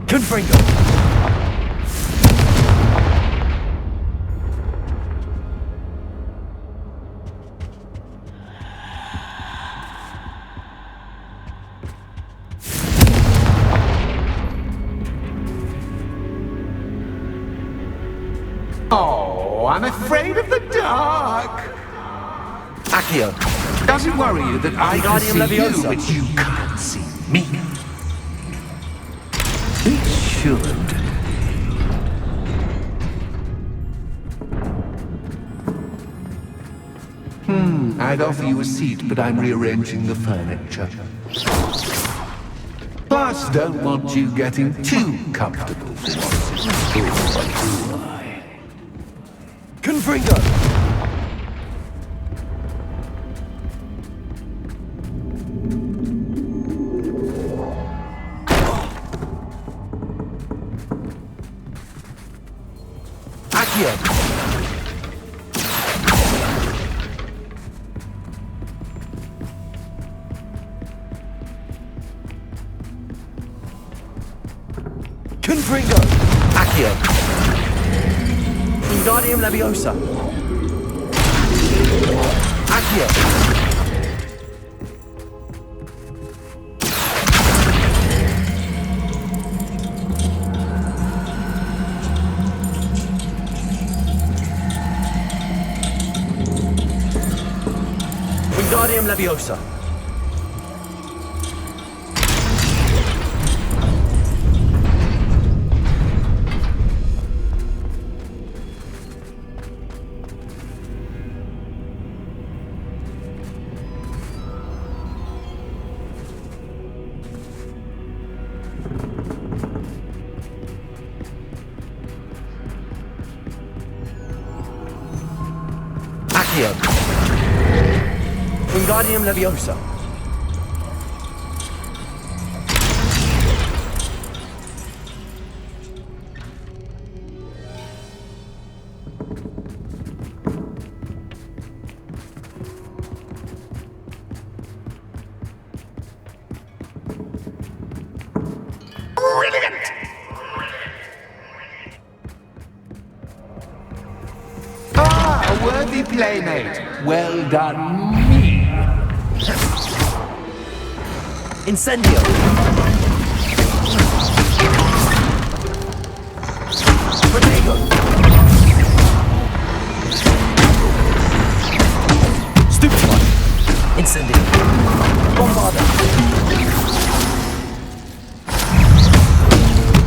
Confringo! Oh, I'm afraid of the dark. Accio. Does it worry you that I can see Wingardium you, Leviosa. but you can't see me? It should. I'd offer you a seat, but I'm rearranging the furniture. Plus, don't want you getting too comfortable for once. Do I? Confringo! Accio! Confringo! Accio! Wingardium Leviosa! Accio! Wingardium Leviosa! Accio! Wingardium Leviosa! Brilliant! Ah, a worthy playmate. Well done, me. Incendio! Protego! Stupefy! Incendio! Bombarda!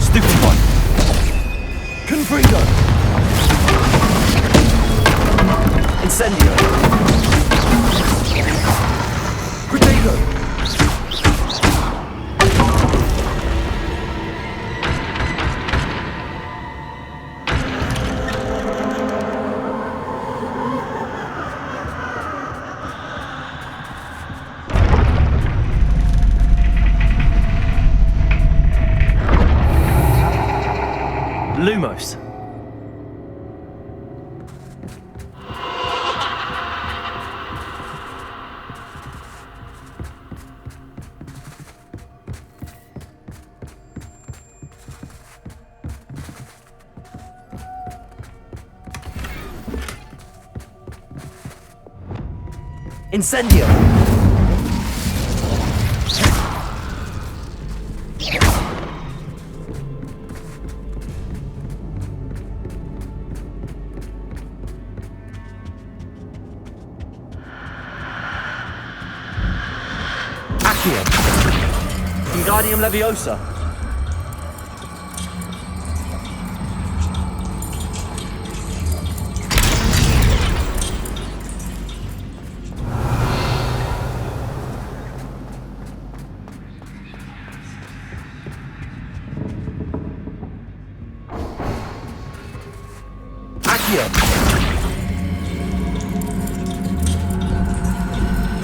Stupefy! Confringo! Incendio! Protego! Lumos. Incendio! Accio! Wingardium Leviosa!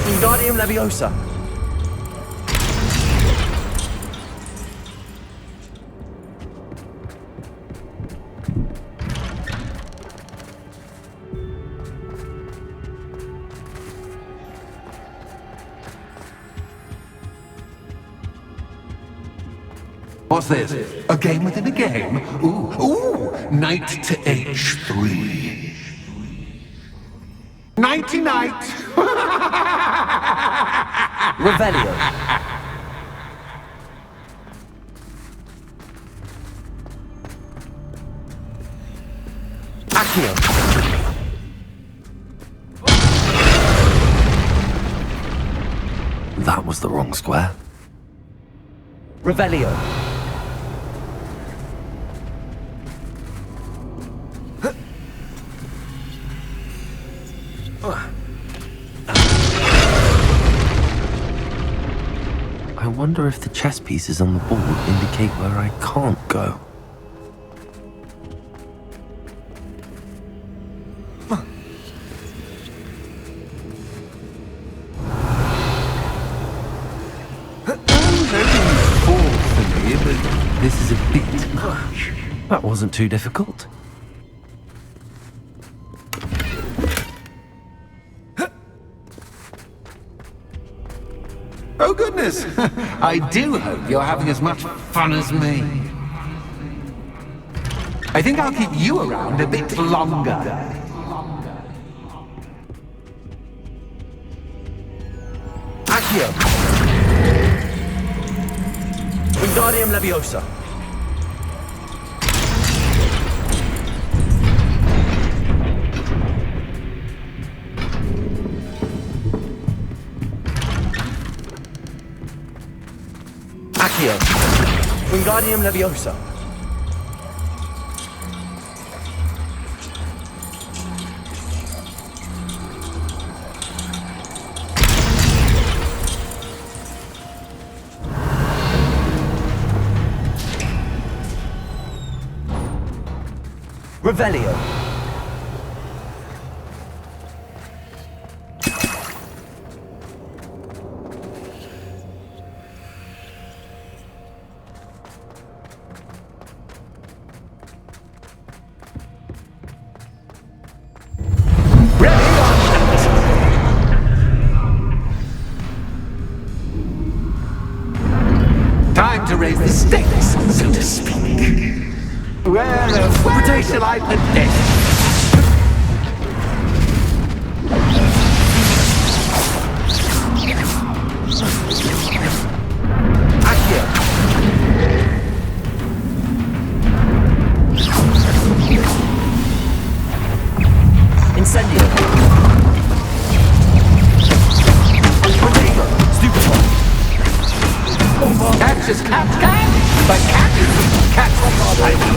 Wingardium Leviosa. What's this? A game within a game? Ooh, knight to H3. Nighty-night! Revelio. Accio. That was the wrong square. Revelio. I wonder if the chess pieces on the board indicate where I can't go. This is a bit much. That wasn't too difficult. Oh goodness! I do hope you're having as much fun as me. I think I'll keep you around a bit longer. Accio. Wingardium Leviosa. Accio. Wingardium Leviosa. Revelio. Time to raise the stakes, so to speak. Where shall I put this? Accio. Incendio. Stupid one. Catch is catch, but catch is catch what I mean.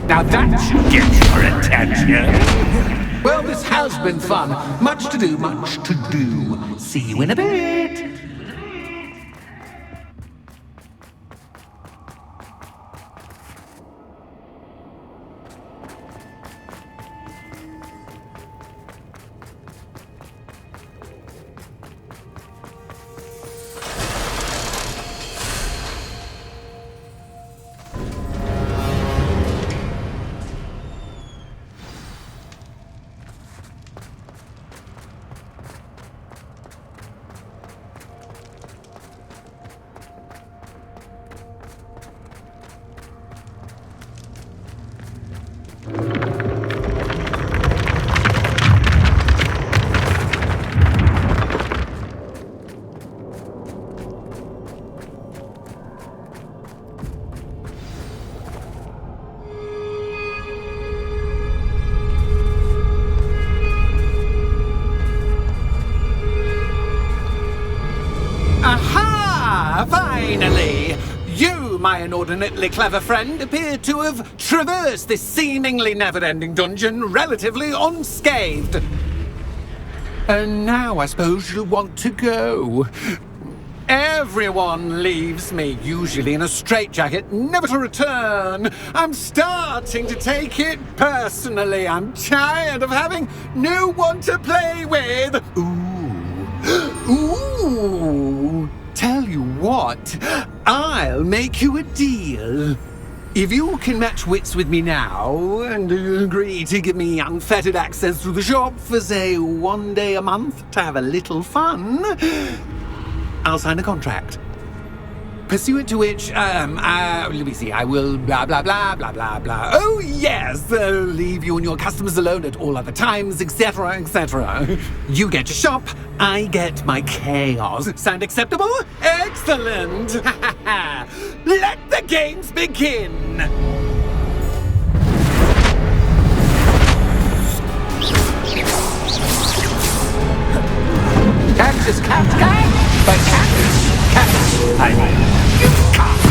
Now that should get your attention. Well, this has been fun. Much to do, much to do. See you in a bit. my inordinately clever friend appear to have traversed this seemingly never-ending dungeon relatively unscathed. And now I suppose you'll want to go. Everyone leaves me, usually in a straitjacket, never to return. I'm starting to take it personally. I'm tired of having no one to play with. Ooh. Tell you what, I'll make you a deal. If you can match wits with me now and agree to give me unfettered access to the shop for, say, 1 day a month to have a little fun, I'll sign a contract. Pursuant to which, let me see, I will blah, blah, blah, blah, blah, blah. Oh, yes, leave you and your customers alone at all other times, etc., etc. You get your shop, I get my chaos. Sound acceptable? Excellent! Let the games begin! Cactus, cat, but cactus, I mean, you can't.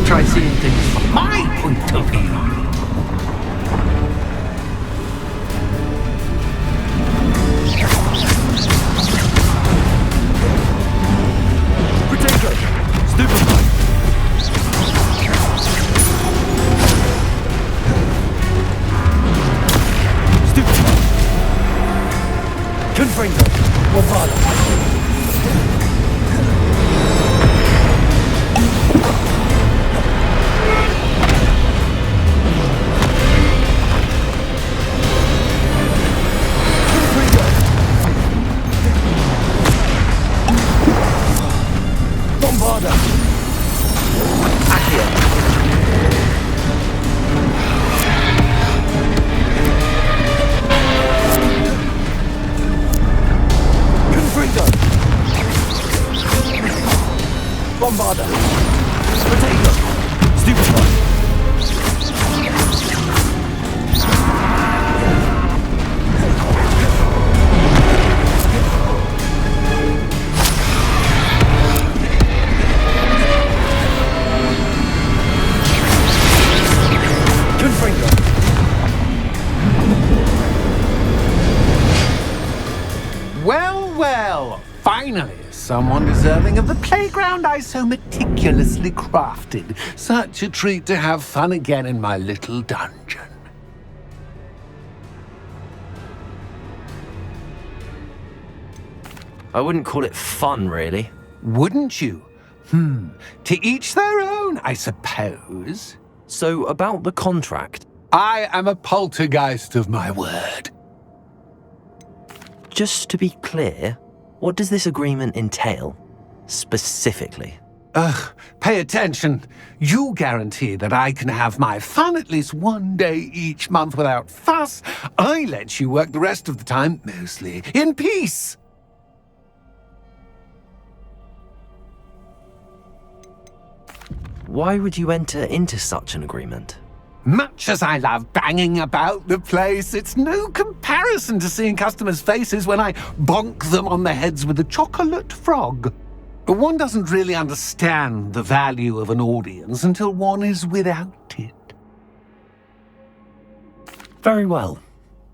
Try seeing things from my point of view. Potato! Stupefy! Stupefy! Confringo! Wavada! Confringo! Bombarder. Potato. Stupefy. Well, well, finally, someone deserving of the playground I so meticulously crafted. Such a treat to have fun again in my little dungeon. I wouldn't call it fun, really. Wouldn't you? To each their own, I suppose. So, about the contract. I am a poltergeist of my word. Just to be clear, what does this agreement entail, specifically? Pay attention. You guarantee that I can have my fun at least one day each month without fuss. I let you work the rest of the time, mostly in peace. Why would you enter into such an agreement? Much as I love banging about the place, it's no comparison to seeing customers' faces when I bonk them on the heads with a chocolate frog. One doesn't really understand the value of an audience until one is without it. Very well.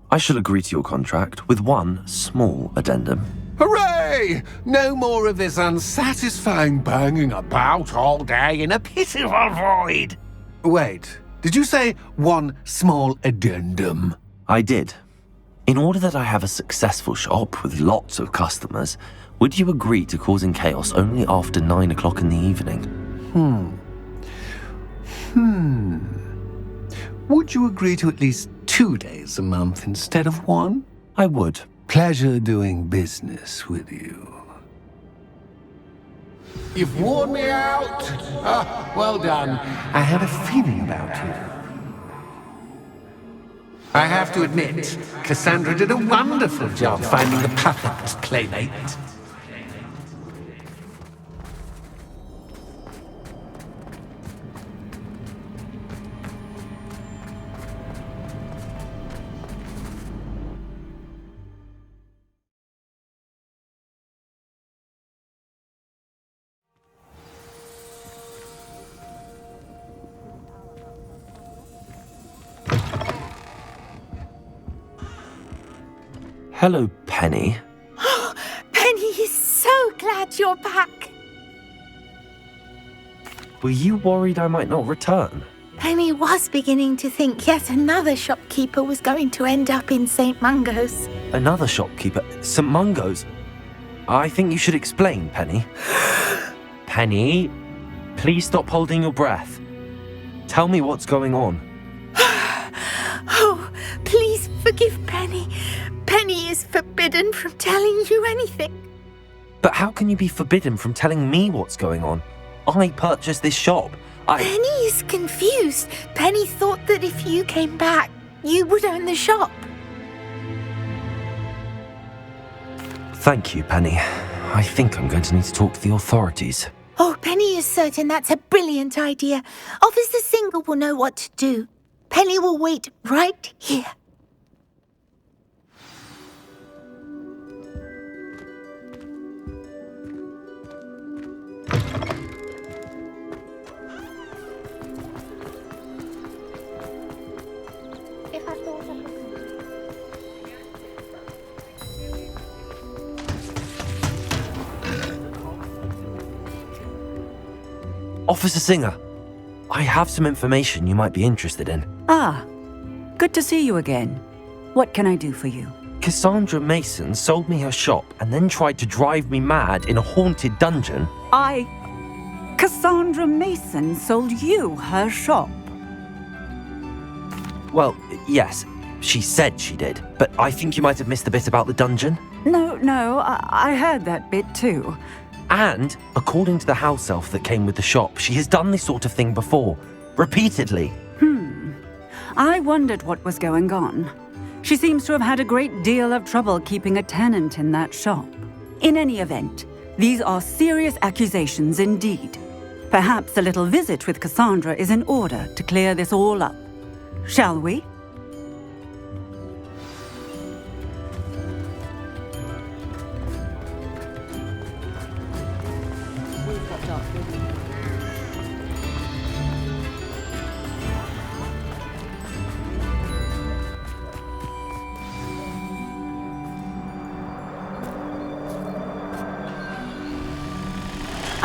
I shall agree to your contract with one small addendum. Hooray! No more of this unsatisfying banging about all day in a pitiful void. Wait. Did you say one small addendum? I did. In order that I have a successful shop with lots of customers, would you agree to causing chaos only after 9 o'clock in the evening? Would you agree to at least 2 days a month instead of one? I would. Pleasure doing business with you. You've worn me out. Well done. I had a feeling about you. I have to admit, Cassandra did a wonderful job finding the perfect playmate. Hello, Penny. Penny is so glad you're back. Were you worried I might not return? Penny was beginning to think yet another shopkeeper was going to end up in St. Mungo's. Another shopkeeper? St. Mungo's? I think you should explain, Penny. Penny, please stop holding your breath. Tell me what's going on. Oh, please forgive Penny. Penny is forbidden from telling you anything. But how can you be forbidden from telling me what's going on? I purchased this shop. Penny is confused. Penny thought that if you came back, you would own the shop. Thank you, Penny. I think I'm going to need to talk to the authorities. Oh, Penny is certain that's a brilliant idea. Officer Single will know what to do. Penny will wait right here. Officer Singer, I have some information you might be interested in. Ah, good to see you again. What can I do for you? Cassandra Mason sold me her shop and then tried to drive me mad in a haunted dungeon. Cassandra Mason sold you her shop? Well, yes, she said she did, but I think you might have missed the bit about the dungeon. No, I heard that bit too. And, according to the house elf that came with the shop, she has done this sort of thing before. Repeatedly. I wondered what was going on. She seems to have had a great deal of trouble keeping a tenant in that shop. In any event, these are serious accusations indeed. Perhaps a little visit with Cassandra is in order to clear this all up. Shall we?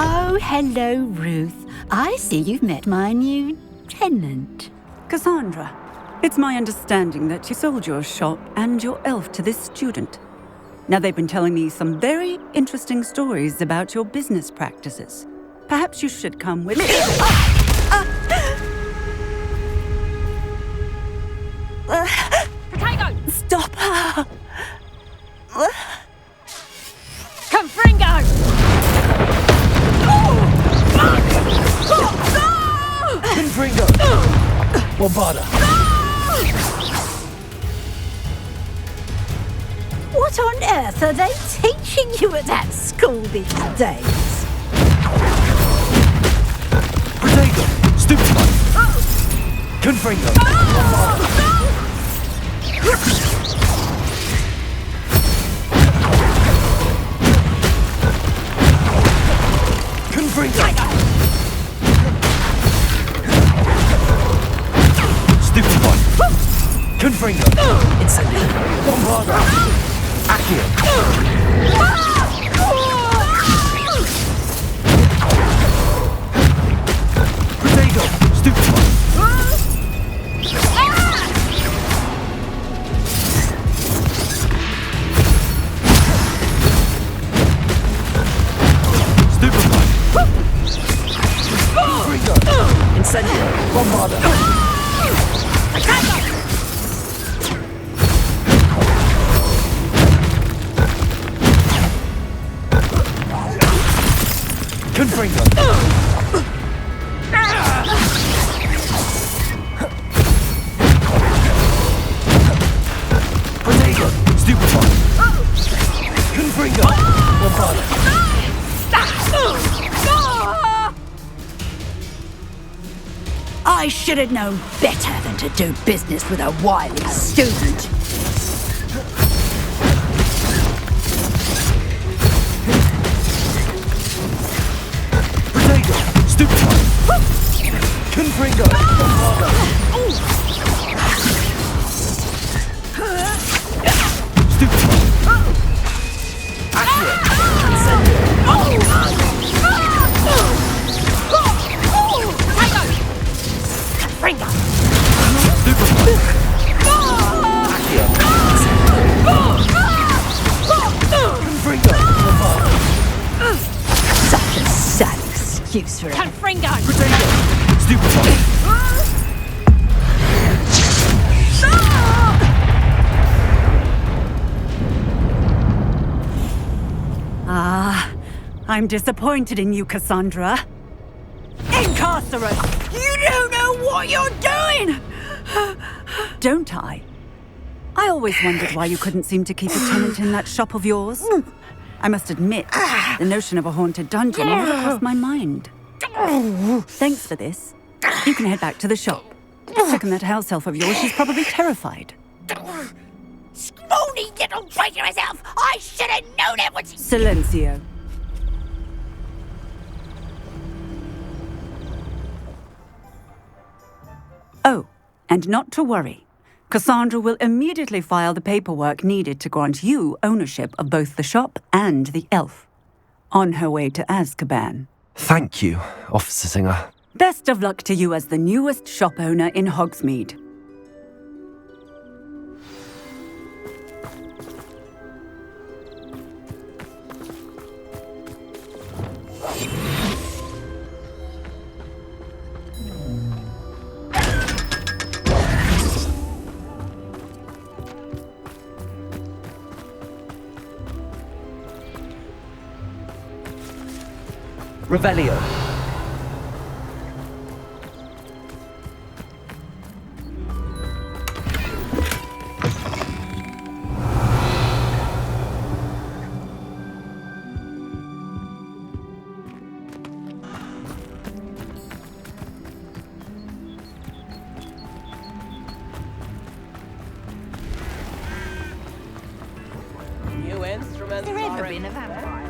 Oh, hello, Ruth. I see you've met my new tenant. Cassandra, it's my understanding that you sold your shop and your elf to this student. Now, they've been telling me some very interesting stories about your business practices. Perhaps you should come with... Potato! Stop her! Confringo! Confringo! Bombarda! What on earth are they teaching you at that school these days? Potato! Stupefy! Confringo! Confringo! Stupefy! Confringo! Incendio! Bombarda! Accio! Potato! Stupefy! Stupefy! Confringo! Incendio! Bombarda! Confringo! Potato! Stupefy! Confringo! Bombarda! I should have known better than to do business with a wily student. Potato! Stupefy! Confringo! Bombarda! Stupefy! Accio! Incendio! Confringo! Stupefy! Accio! Confringo! Bombarda! Such a sad excuse for it. Confringo! Potato! Stupefy! I'm disappointed in you, Cassandra. Incarcerate! You don't know what you're doing! Don't I? I always wondered why you couldn't seem to keep a tenant in that shop of yours. I must admit, the notion of a haunted dungeon never crossed my mind. Thanks for this. You can head back to the shop. Check on that house elf of yours, she's probably terrified. Scrawny little traitorous elf! I should have known it was... Silencio. Oh, and not to worry. Cassandra will immediately file the paperwork needed to grant you ownership of both the shop and the elf. On her way to Azkaban. Thank you, Officer Singer. Best of luck to you as the newest shop owner in Hogsmeade. Revelio. instruments Has there ever are been a vampire?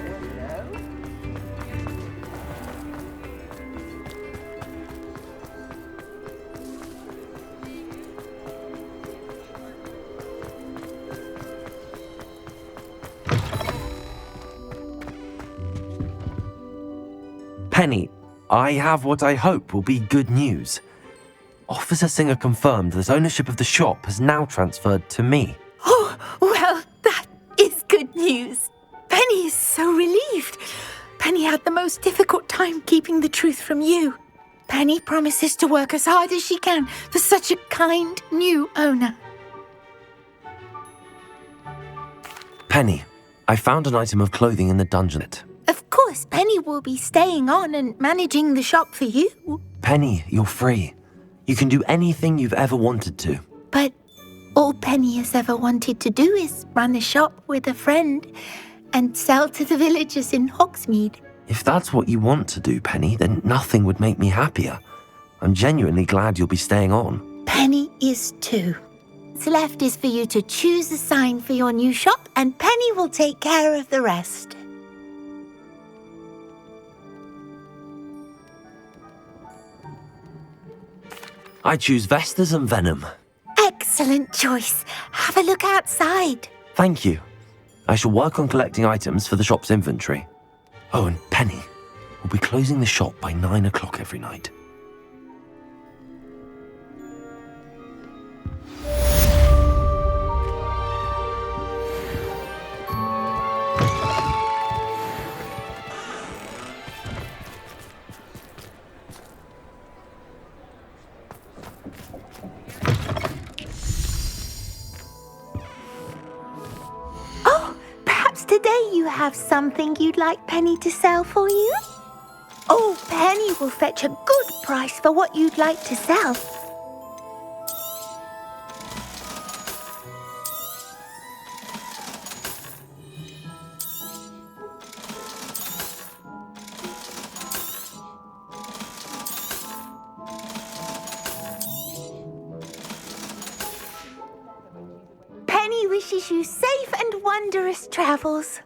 Penny, I have what I hope will be good news. Officer Singer confirmed that ownership of the shop has now transferred to me. Oh, well, that is good news. Penny is so relieved. Penny had the most difficult time keeping the truth from you. Penny promises to work as hard as she can for such a kind new owner. Penny, I found an item of clothing in the dungeon. Of course, Penny will be staying on and managing the shop for you. Penny, you're free. You can do anything you've ever wanted to. But all Penny has ever wanted to do is run a shop with a friend and sell to the villagers in Hogsmeade. If that's what you want to do, Penny, then nothing would make me happier. I'm genuinely glad you'll be staying on. Penny is too. What's left is for you to choose a sign for your new shop, and Penny will take care of the rest. I choose Vestas and Venom. Excellent choice. Have a look outside. Thank you. I shall work on collecting items for the shop's inventory. Oh, and Penny, we'll be closing the shop by 9 o'clock every night. Today you have something you'd like Penny to sell for you? Oh, Penny will fetch a good price for what you'd like to sell. Penny wishes you safe and wondrous travels.